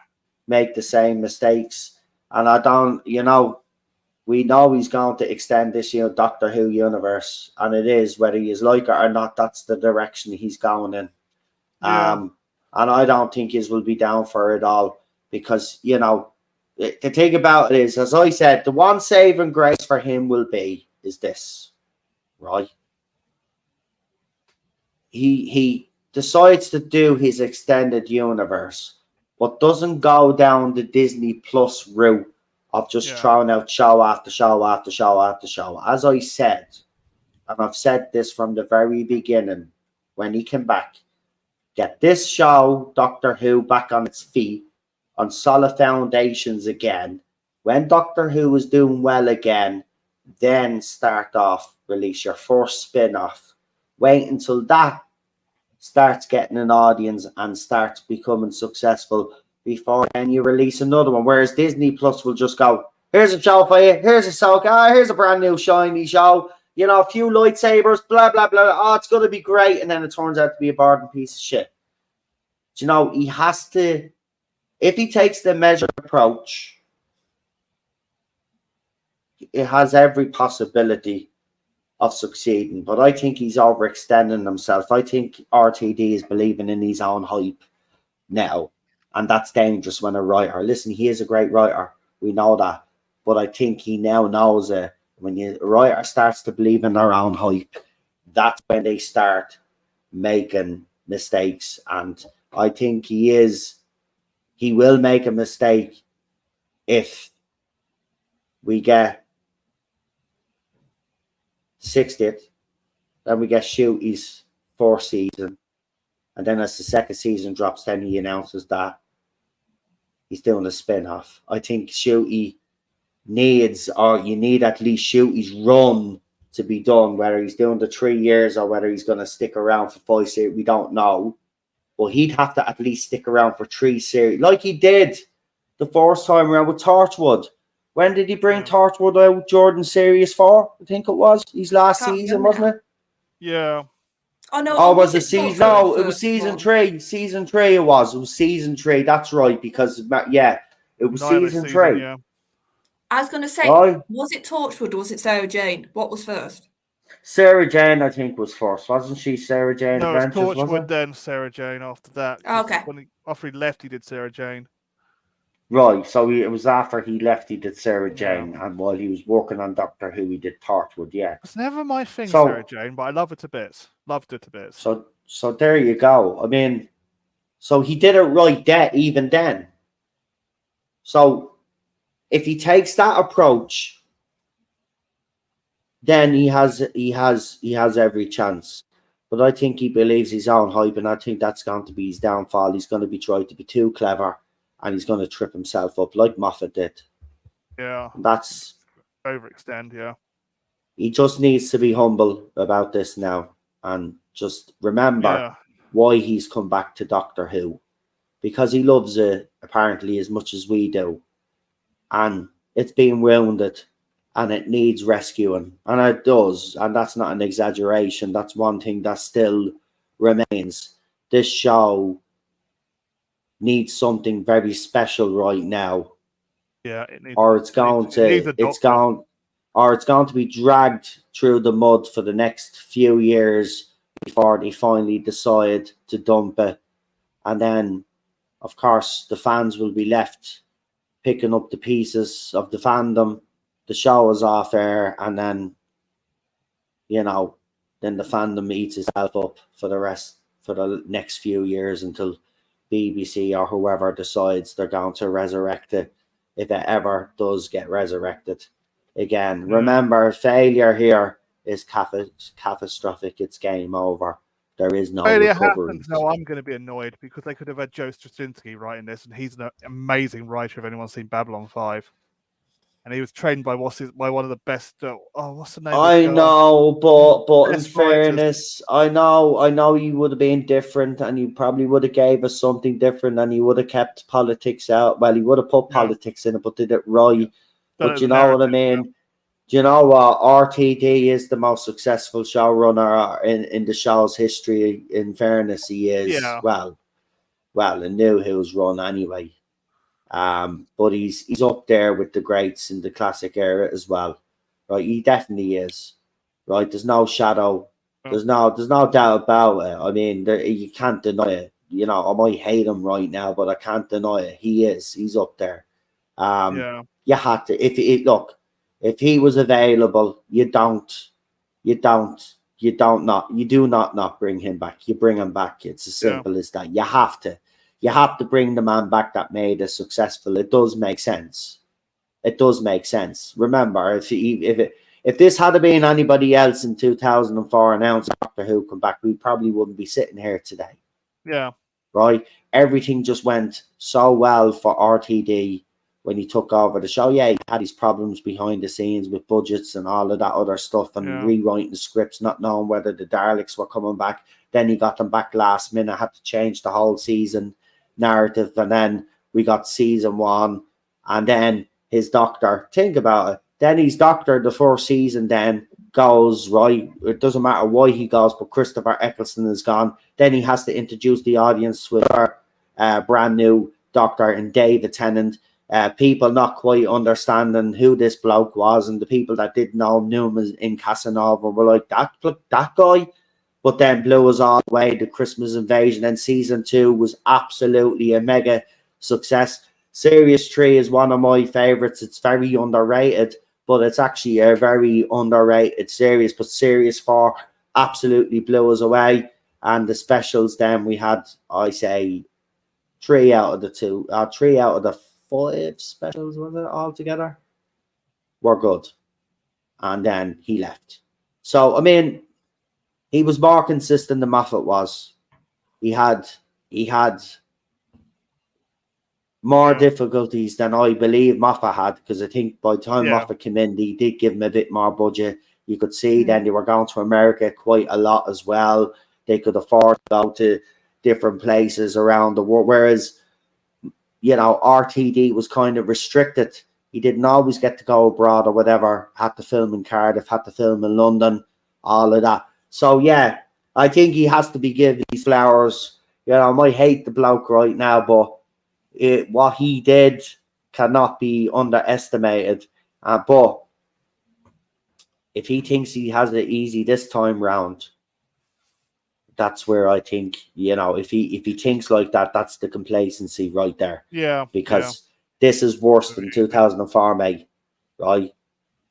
make the same mistakes. And I don't, we know he's going to extend this Doctor Who universe, and it is, whether he's like it or not, that's the direction he's going in. Yeah. And I don't think he will be down for it all, because, the thing about it is, as I said, the one saving grace for him is this, right? He decides to do his extended universe, but doesn't go down the Disney Plus route of just throwing out show after show after show after show. As I said, and I've said this from the very beginning, when he came back, get this show, Doctor Who, back on its feet, on solid foundations again. When Doctor Who is doing well again, then release your first spin-off. Wait until that starts getting an audience and starts becoming successful before then you release another one. Whereas Disney Plus will just go, here's a show for you, here's a Ahsoka, here's a brand new shiny show, a few lightsabers, blah, blah, blah. Oh, it's going to be great. And then it turns out to be a boring piece of shit. He has to, if he takes the measured approach, it has every possibility of succeeding. But I think he's overextending himself. I think RTD is believing in his own hype now. And that's dangerous when a writer, listen, he is a great writer. We know that. But I think he now knows it. When a writer starts to believe in their own hype, that's when they start making mistakes. And I think he will make a mistake if we get 60th, then we get Shooty's fourth season, and then as the second season drops, then he announces that he's doing a spin-off. I think Shooty you need at least Shooty's run to be done, whether he's doing the 3 years or whether he's going to stick around for 5 series, we don't know. But he'd have to at least stick around for 3 series, like he did the first time around with Torchwood. When did he bring Torchwood out? Jordan Series 4, I think it was. His last season, wasn't it? Yeah. Oh, no. Oh, was it season? No, it was season one? 3. Season 3 it was. It was season 3. That's right, because, it was season 3. Yeah. I was going to say, Right. Was it Torchwood or was it Sarah Jane? What was first? Sarah Jane, I think, was first. Wasn't she Sarah Jane No, Adventures, it's Torchwood, was it? then Sarah Jane after that. Oh, okay. After he left, he did Sarah Jane. Right, so it was after he left, he did Sarah Jane, and while he was working on Doctor Who, he did Torchwood, yeah. It's never my thing, Sarah Jane, but I love it to bits. Loved it to bits. So there you go. I mean, so he did it right there, even then. So if he takes that approach, then he has every chance. But I think he believes his own hype, and I think that's going to be his downfall. He's going to be trying to be too clever, and he's going to trip himself up like Moffat did. Yeah. That's overextend, yeah. He just needs to be humble about this now and just remember why he's come back to Doctor Who. Because he loves it apparently as much as we do. And it's being wounded and it needs rescuing. And it does. And that's not an exaggeration. That's one thing that still remains. This show needs something very special right now. Yeah, it needs, or it's going to be dragged through the mud for the next few years before they finally decide to dump it And then, of course, the fans will be left picking up the pieces of the fandom. The show is off air, and then, you know, then the fandom eats itself up for the next few years until BBC or whoever decides they're going to resurrect it, if it ever does get resurrected again. Yeah. Remember, failure here is catastrophic. It's game over. There is no Failure recovery. happens. No, I'm going to be annoyed because they could have had Joe Straczynski writing this, and he's an amazing writer. If anyone's seen Babylon 5, and he was trained by one of the best. What's the name? I know, but in Best writers. fairness, I know you would have been different, and you probably would have gave us something different, and you would have kept politics out. Well, he would have put politics in it, but did it right. But you know what I mean? Do you know what? RTD is the most successful showrunner in the show's history. In fairness, he is. Yeah. Well, in New Who's run anyway. But he's up there with the greats in the classic era as well. Right? He definitely is. Right? There's no shadow. There's no doubt about it. I mean, you can't deny it. You know, I might hate him right now, but I can't deny it. He is. He's up there. You had to. If he was available, you do not bring him back. You bring him back. It's as simple as that. You have to bring the man back that made us successful. It does make sense. It does make sense. Remember, if this had been anybody else in 2004 announced Doctor Who come back, we probably wouldn't be sitting here today. Yeah. Right? Everything just went so well for RTD when he took over the show. Yeah, he had his problems behind the scenes with budgets and all of that other stuff, and rewriting scripts, not knowing whether the Daleks were coming back. Then he got them back last minute, had to change the whole season narrative, and then we got season 1, and then his Doctor. Think about it. Then his Doctor, the first season, then goes, right? It doesn't matter why he goes, but Christopher Eccleston is gone. Then he has to introduce the audience with our brand new Doctor and David Tennant. People not quite understanding who this bloke was, and the people that didn't know knew him in Casanova were like, that guy. But then blew us all away, the Christmas Invasion. And season 2 was absolutely a mega success. Series 3 is one of my favorites. It's very underrated, but it's actually a very underrated series. But series 4 absolutely blew us away. And the specials, then we had, I say, 3 out of the 5 specials, was it, altogether? Were good. And then he left. So, I mean, he was more consistent than Moffat was. He had more difficulties than I believe Moffat had, because I think by the time Moffat came in, he did give him a bit more budget. You could see then they were going to America quite a lot as well. They could afford to go to different places around the world, whereas, you know, RTD was kind of restricted. He didn't always get to go abroad or whatever. Had to film in Cardiff, had to film in London, all of that. So, yeah, I think he has to be given these flowers. You know, I might hate the bloke right now, but what he did cannot be underestimated. But if he thinks he has it easy this time round, that's where I think, you know, if he thinks like that, that's the complacency right there. Yeah. Because this is worse than 2004, mate. Right?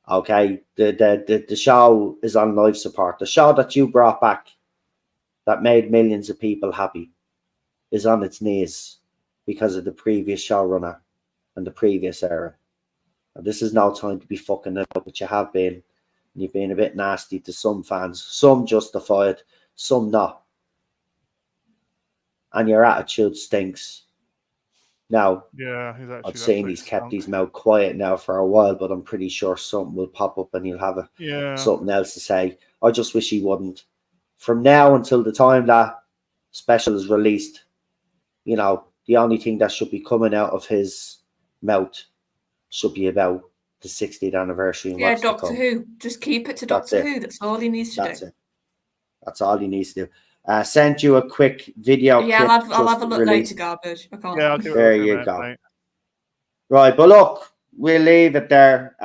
Okay, the show is on life support. The show that you brought back, that made millions of people happy, is on its knees because of the previous showrunner and the previous era. And this is no time to be fucking it up, but you have been. You've been a bit nasty to some fans. Some justified, some not. And your attitude stinks. Now, I've seen he's kept his mouth quiet now for a while, but I'm pretty sure something will pop up and he'll have something else to say. I just wish he wouldn't. From now until the time that special is released, you know, the only thing that should be coming out of his mouth should be about the 60th anniversary. Yeah, Doctor Who. Just keep it to Doctor Who. That's all he needs to do. That's all he needs to do. Sent you a quick video. Yeah, I'll have a look later, Garbage. I can't. Yeah, there you go. Mate. Right, but look, we'll leave it there.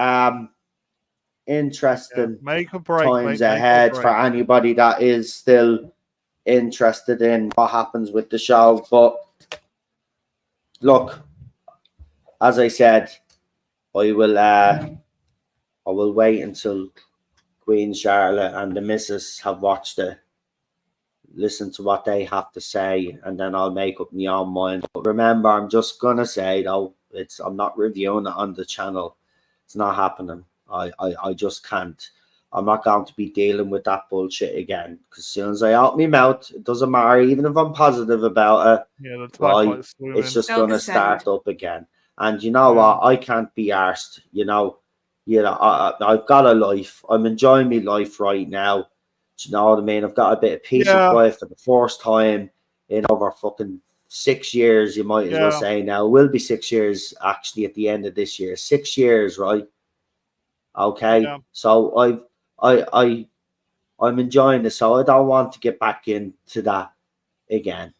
Interesting make a break, times ahead for anybody that is still interested in what happens with the show. But look, as I said, I will wait until Queen Charlotte and the missus have watched it, listen to what they have to say, and then I'll make up my own mind. But remember, I'm just gonna say though, I'm not reviewing it on the channel. It's not happening. I just can't. I'm not going to be dealing with that bullshit again. Because as soon as I open my mouth, it doesn't matter, even if I'm positive about it. Yeah, the Right, typhoid's swimming. it's just They'll gonna descend. start up again. And you know what? I can't be arsed. I've got a life. I'm enjoying my life right now. Do you know what I mean? I've got a bit of peace and quiet for the first time in over fucking 6 years. You might as well say now. It will be 6 years actually at the end of this year. 6 years, right? Okay. Yeah. So I'm enjoying this. So I don't want to get back into that again.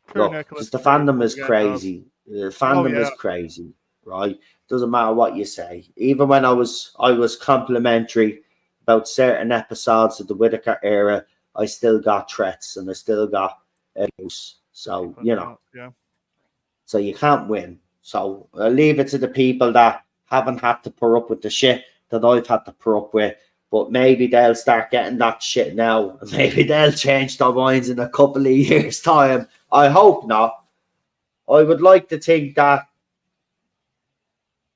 True, Look, Nicholas, because the true. fandom is Yeah, it crazy. The fandom is crazy, right? Doesn't matter what you say. Even when I was complimentary about certain episodes of the Whittaker era, I still got threats and I still got abuse. So so you can't win. So I leave it to the people that haven't had to put up with the shit that I've had to put up with. But maybe they'll start getting that shit now. And maybe they'll change their minds in a couple of years' time. I hope not. I would like to think that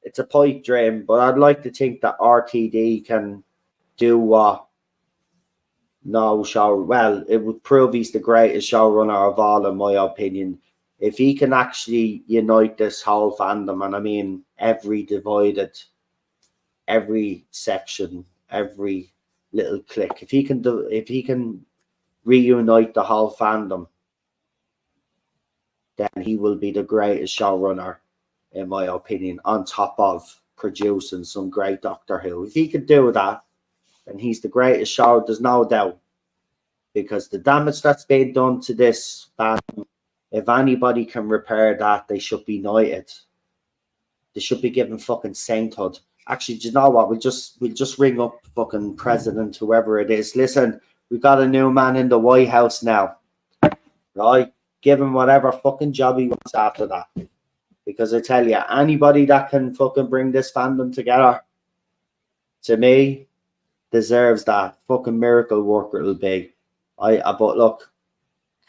it's a pipe dream, but I'd like to think that RTD can do what it would prove he's the greatest showrunner of all, in my opinion. If he can actually unite this whole fandom, and I mean every section, every little click, if he can reunite the whole fandom, then he will be the greatest showrunner, in my opinion, on top of producing some great Doctor Who. If he could do that, then he's the greatest show. There's no doubt. Because the damage that's been done to this fandom, if anybody can repair that, they should be knighted. They should be given fucking sainthood. Actually, do you know what? We'll just ring up fucking president, whoever it is. Listen, we've got a new man in the White House now. Right? Give him whatever fucking job he wants after that. Because I tell you, anybody that can fucking bring this fandom together, to me, deserves that fucking miracle worker it'll be. But look,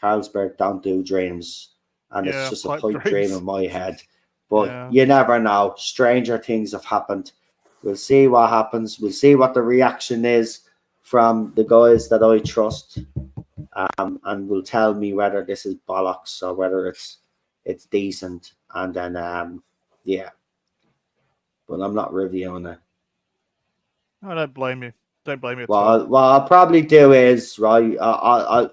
Carlsberg don't do dreams, and it's just a pipe dream in my head. But you never know. Stranger things have happened. We'll see what happens. We'll see what the reaction is from the guys that I trust, and will tell me whether this is bollocks or whether it's decent. And then but I'm not reviewing it. I don't blame you. Don't blame you at all. all. What I'll probably do is, right,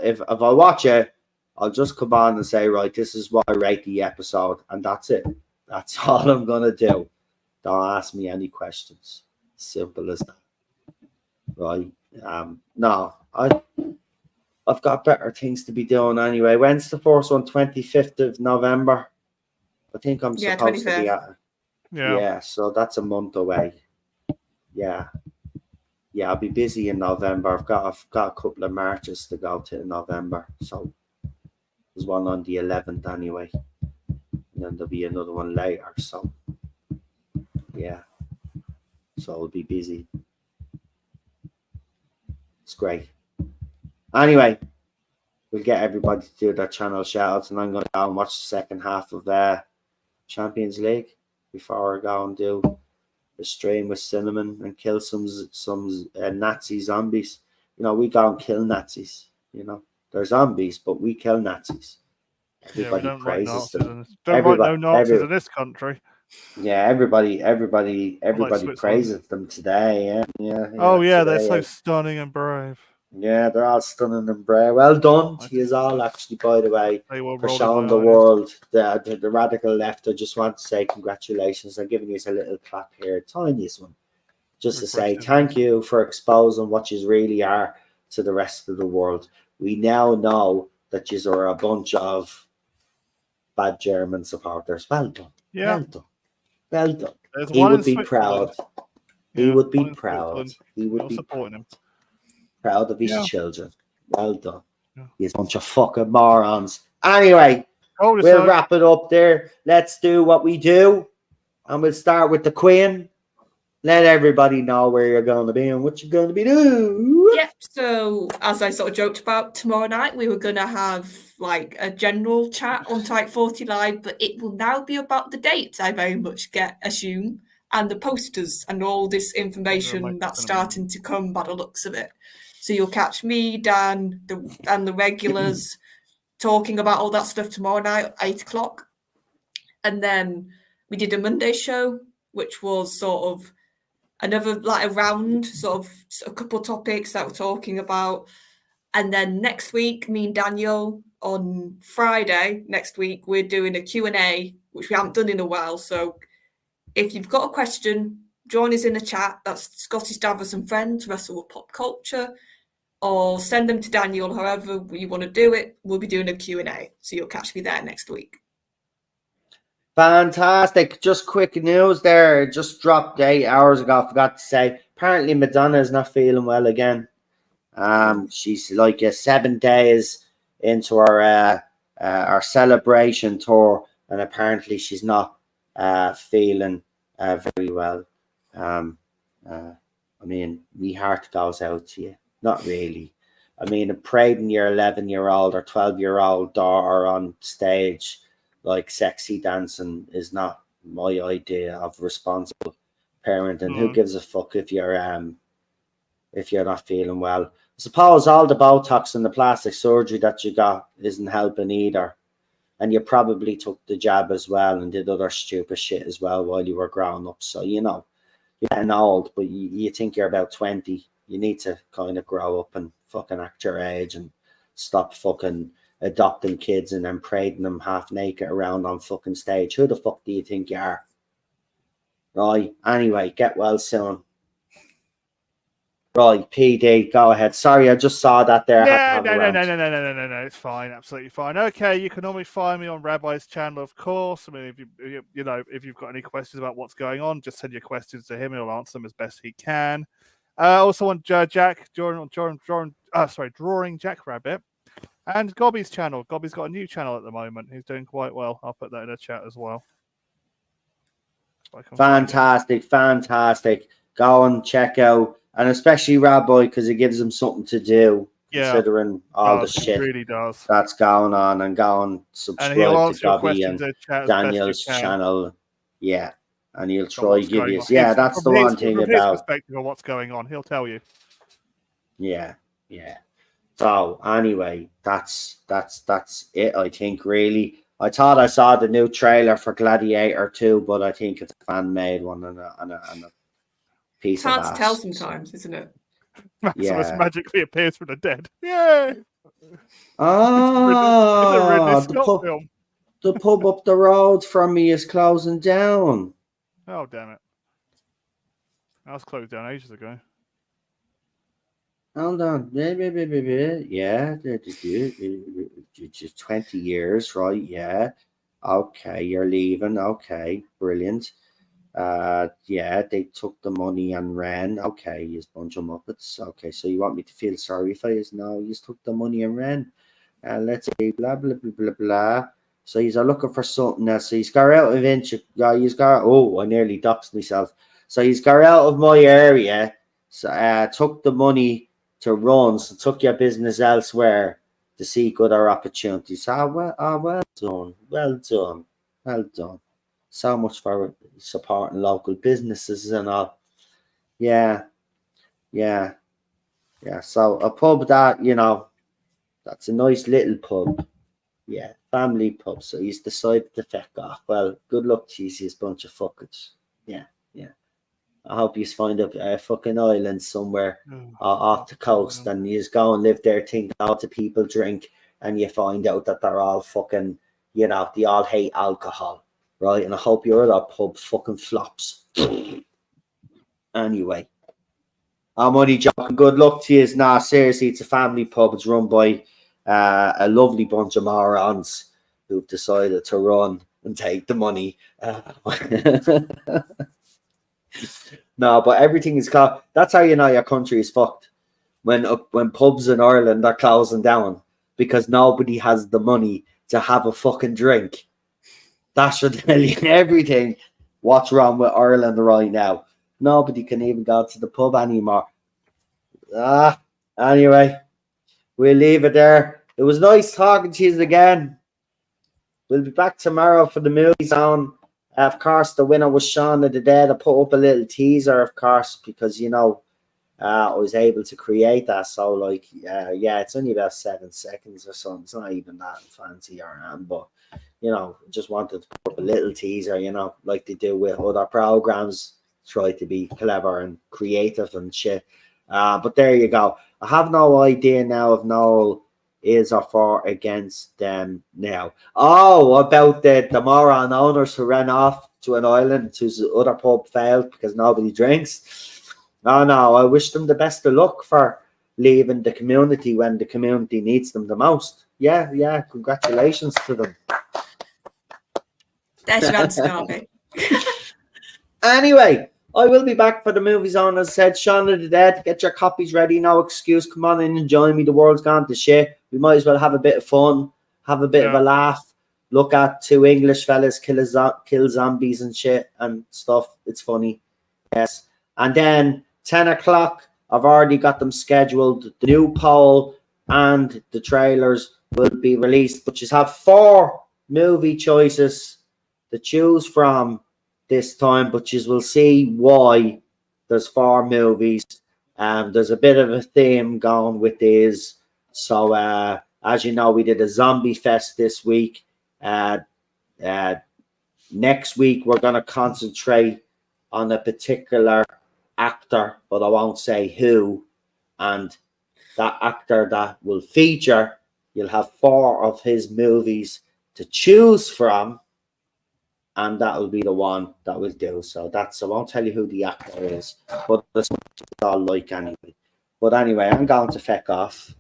if I watch it, I'll just come on and say, right, this is what I rate the episode, and that's it. That's all I'm gonna do. Don't ask me any questions. Simple as that. Right. No, I've got better things to be doing anyway. When's the first one? 25th of November. I think I'm supposed to be at it. Yeah, so that's a month away. Yeah, I'll be busy in November. I've got a couple of marches to go to in November. So there's one on the 11th anyway. And then there'll be another one later. So yeah. So I'll be busy. It's great. Anyway, we'll get everybody to do their channel shout-outs, and I'm going to go and watch the second half of Champions League before I go and do the stream with Cinnamon and kill some Nazi zombies. You know, we go and kill Nazis. You know, they're zombies, but we kill Nazis. Everybody praises them. Don't like no Nazis in this country. Yeah, everybody praises them today. Yeah. Oh yeah, they're so stunning and brave. Yeah, they're all stunning and brave. Well done to you all, actually, by the way, for showing the world the radical left. I just want to say congratulations. I'm giving you a little clap here, tiniest one, just to say thank you for exposing what you really are to the rest of the world. We now know that you are a bunch of bad German supporters. Well done. Yeah. Well done. He would be proud. He would be proud. He would be supporting him. Proud of his children. Well done. You bunch of fucking morons. Anyway, Hold we'll yourself. wrap it up there. Let's do what we do. And we'll start with the Queen. Let everybody know where you're going to be and what you're going to be doing. Yep. So, as I sort of joked about, tomorrow night we were going to have like a general chat on Type 40 Live, but it will now be about the dates, I very much assume, and the posters and all this information that's starting to come by the looks of it. So you'll catch me, Dan, and the regulars talking about all that stuff tomorrow night at 8 o'clock. And then we did a Monday show, which was sort of another like a round, sort of a couple of topics that we're talking about. And then next week, me and Daniel on Friday next week, we're doing a Q&A, which we haven't done in a while. So if you've got a question, join us in the chat. That's Scottish Davers and Friends, Wrestle with Pop Culture, or send them to Daniel, however you want to do it. We'll be doing a Q&A. So you'll catch me there next week. Fantastic. Just quick news there. Just dropped 8 hours ago. I forgot to say. Apparently Madonna is not feeling well again. She's like 7 days into our celebration tour, and apparently she's not feeling very well. I mean, my heart goes out to you. Not really. I mean, parading your 11-year-old or 12-year-old daughter on stage like sexy dancing is not my idea of responsible parenting. Who gives a fuck if you're not feeling well? I suppose all the Botox and the plastic surgery that you got isn't helping either. And you probably took the jab as well and did other stupid shit as well while you were growing up. So, you know, you're getting old, but you think you're about 20. You need to kind of grow up and fucking act your age and stop fucking adopting kids and then parading them half naked around on fucking stage. Who the fuck do you think you are? Right. Anyway, get well soon. Right, PD, go ahead. Sorry, I just saw that there. No. It's fine, absolutely fine. Okay, you can normally find me on Rabbi's channel, of course. I mean, if you've got any questions about what's going on, just send your questions to him. He'll answer them as best he can. Also on Drawing Jackrabbit. And Gobby's channel. Gobby's got a new channel at the moment. He's doing quite well. I'll put that in the chat as well. Fantastic. Go and check out, and especially Rabbi, because it gives him something to do, considering all the shit really does. that's going on. And go and subscribe to Gobby and Daniel's channel. Yeah, and he'll try to give you. Yeah, that's the one thing about his perspective of what's going on. He'll tell you. Yeah. So anyway, that's it. I think really. I thought I saw the new trailer for Gladiator 2, but I think it's a fan-made one and a piece of ass. It's hard to tell sometimes, isn't it? Maximus magically appears from the dead. Yay! Oh, it's a Ridley Scott film. The pub up the road from me is closing down. Oh, damn it. That was closed down ages ago. Hold on. Yeah. 20 years, right? Yeah. Okay, you're leaving. Okay, brilliant. Yeah, they took the money and ran. Okay, you bunch of muppets. Okay, so you want me to feel sorry for you? No, you took the money and ran. Let's see, blah, blah, blah, blah, blah. So he's looking for something else. So he's got out of I nearly doxed myself. So he's got out of my area. So took the money to run, so took your business elsewhere to seek other opportunities. Well done. So much for supporting local businesses and all. Yeah. So a pub that, that's a nice little pub. Yeah, family pub. So he's decided to feck off. Well, good luck to you, bunch of fuckers. Yeah. I hope you find a fucking island somewhere off the coast and you just go and live there, think all the people drink, and you find out that they're all fucking, they all hate alcohol, right? And I hope your other pub fucking flops. Anyway, I'm only joking. Good luck to you. Nah, seriously, it's a family pub. It's run by a lovely bunch of morons who've decided to run and take the money. No, but everything is that's how you know your country is fucked. When pubs in Ireland are closing down, because nobody has the money to have a fucking drink. That should tell you everything what's wrong with Ireland right now. Nobody can even go to the pub anymore. Anyway, we'll leave it there. It was nice talking to you again. We'll be back tomorrow for the movie zone. Of course, the winner was Shaun of the Dead. I put up a little teaser, of course, because, you know, I was able to create that. So, like, yeah, it's only about 7 seconds or something. It's not even that fancy or anything, but, you know, just wanted to put up a little teaser, you know, like they do with other programs. Try to be clever and creative and shit. But there you go. I have no idea now if Noel is or for against them now. Oh, about the moron owners who ran off to an island whose other pub failed because nobody drinks. No, I wish them the best of luck for leaving the community when the community needs them the most. Yeah, congratulations to them. There's your answer, Darby. Anyway, I will be back for the movie zone. As I said, Shaun of the Dead, get your copies ready. No excuse. Come on in and join me. The world's gone to shit. We might as well have a bit of fun, have a bit of a laugh, look at two English fellas kill zombies and shit and stuff. It's funny. Yes. And then 10 o'clock, I've already got them scheduled. The new poll and the trailers will be released, but you have 4 movie choices to choose from this time, but you will see why there's 4 movies. There's a bit of a theme going with these. So, as you know, we did a zombie fest this week. Next week, we're going to concentrate on a particular actor, but I won't say who. And that actor that will feature, you'll have 4 of his movies to choose from. And that will be the one that we'll do. So I won't tell you who the actor is, but that's what it's all like anyway. But anyway, I'm going to feck off.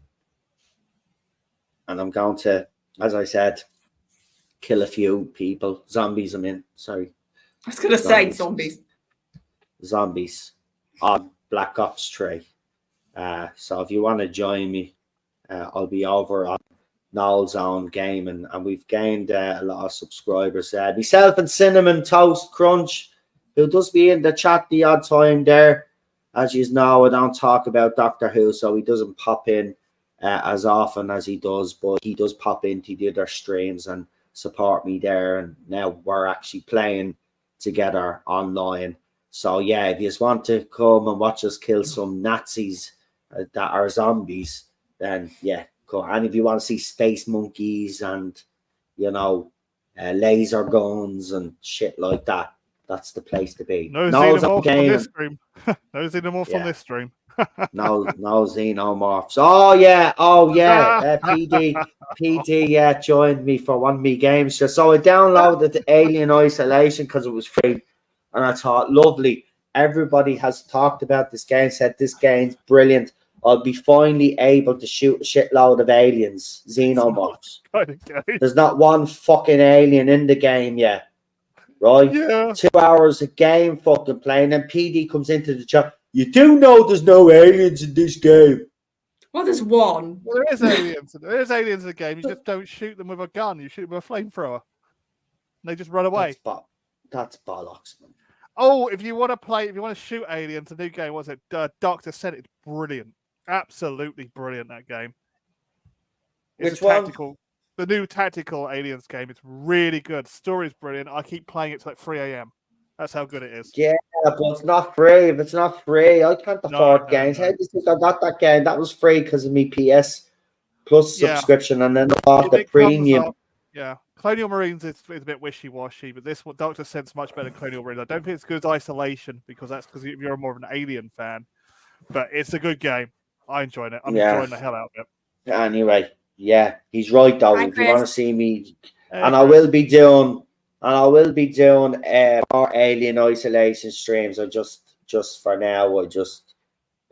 And I'm going to, as I said, kill a few people. Zombies, I mean. Sorry. I was going to say zombies. Zombies on Black Ops 3. So if you want to join me, I'll be over on Noel's own game, and we've gained a lot of subscribers. Myself and Cinnamon Toast Crunch, who does be in the chat the odd time there. As you know, I don't talk about Doctor Who, so he doesn't pop in as often as he does, but he does pop into the other streams and support me there. And now we're actually playing together online. So yeah, if you just want to come and watch us kill some Nazis that are zombies, then yeah, cool. And if you want to see space monkeys and, you know, laser guns and shit like that, that's the place to be. No xenomorph from this stream. No xenomorph from this stream. no xenomorphs. Oh yeah. PD joined me for one of my games. So I downloaded the Alien Isolation because it was free, and I thought, lovely. Everybody has talked about this game, said this game's brilliant. I'll be finally able to shoot a shitload of aliens, xenomorphs. There's not one fucking alien in the game yet, right? Yeah. 2 hours a game fucking playing, and PD comes into the chat. You do know there's no aliens in this game. Well, there's one. Well, there is aliens. There is aliens in the game. You just don't shoot them with a gun. You shoot them with a flamethrower. They just run away. That's bollocks, man. Oh, if you want to shoot aliens, the new game, was it Doctor Said it's brilliant. Absolutely brilliant, that game. It's Which one? The new tactical aliens game. It's really good. Story's brilliant. I keep playing it till like 3 a.m. That's how good it is. Yeah, but it's not free. If it's not free, I can't afford games. How do you think I got that game? That was free because of me PS Plus subscription, and then I bought the premium. Yeah, Colonial Marines is a bit wishy-washy, but this one, Doctor Said's much better than Colonial Marines. I don't think it's good as Isolation because that's because you're more of an Alien fan. But it's a good game. I enjoyed it. I'm enjoying the hell out of it. Anyway, yeah, he's right though. If you want to see me, and I will be doing more Alien Isolation streams. I just for now,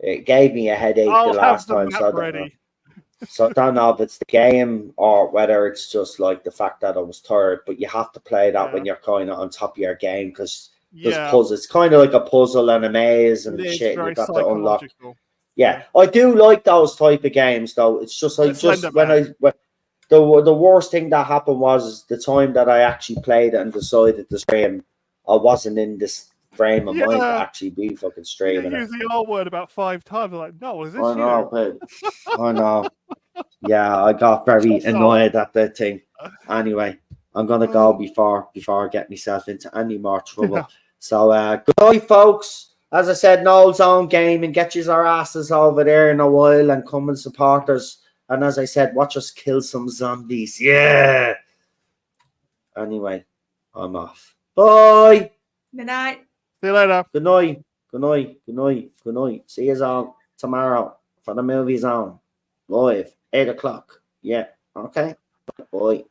it gave me a headache the last time. So I don't know if it's the game or whether it's just like the fact that I was tired. But you have to play that when you're kind of on top of your game because there's puzzles. It's kind of like a puzzle and a maze and shit. You got to unlock. Yeah, I do like those type of games though. It's just like Slender just when Man. the worst thing that happened was the time that I actually played it and decided to stream. I wasn't in this frame of mind to Yeah. actually be fucking You streaming it. use the R word about 5 times. I'm like, no, is this I know, you? but I know. Yeah, I got very annoyed at that thing. Anyway, I'm gonna go before I get myself into any more trouble. Yeah. So good night, folks. As I said, Noel's own game and get you our asses over there in a while and come and support us. And as I said, watch us kill some zombies. Yeah. Anyway, I'm off. Bye. Good night. See you later. Good night. Good night. Good night. Good night. See you all tomorrow for the movie zone. Live, 8 o'clock. Yeah. Okay. Bye.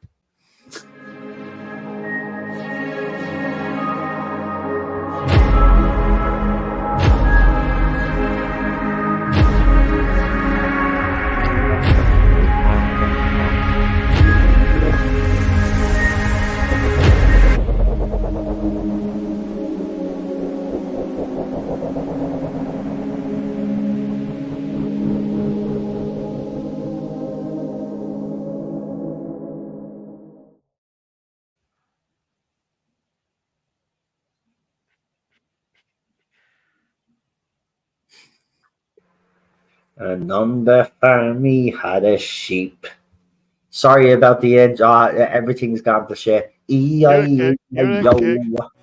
And on the farm he had a sheep. Sorry about the end. Everything's gone to shit. You're a kick. You're a kick. E-I-E-I-O.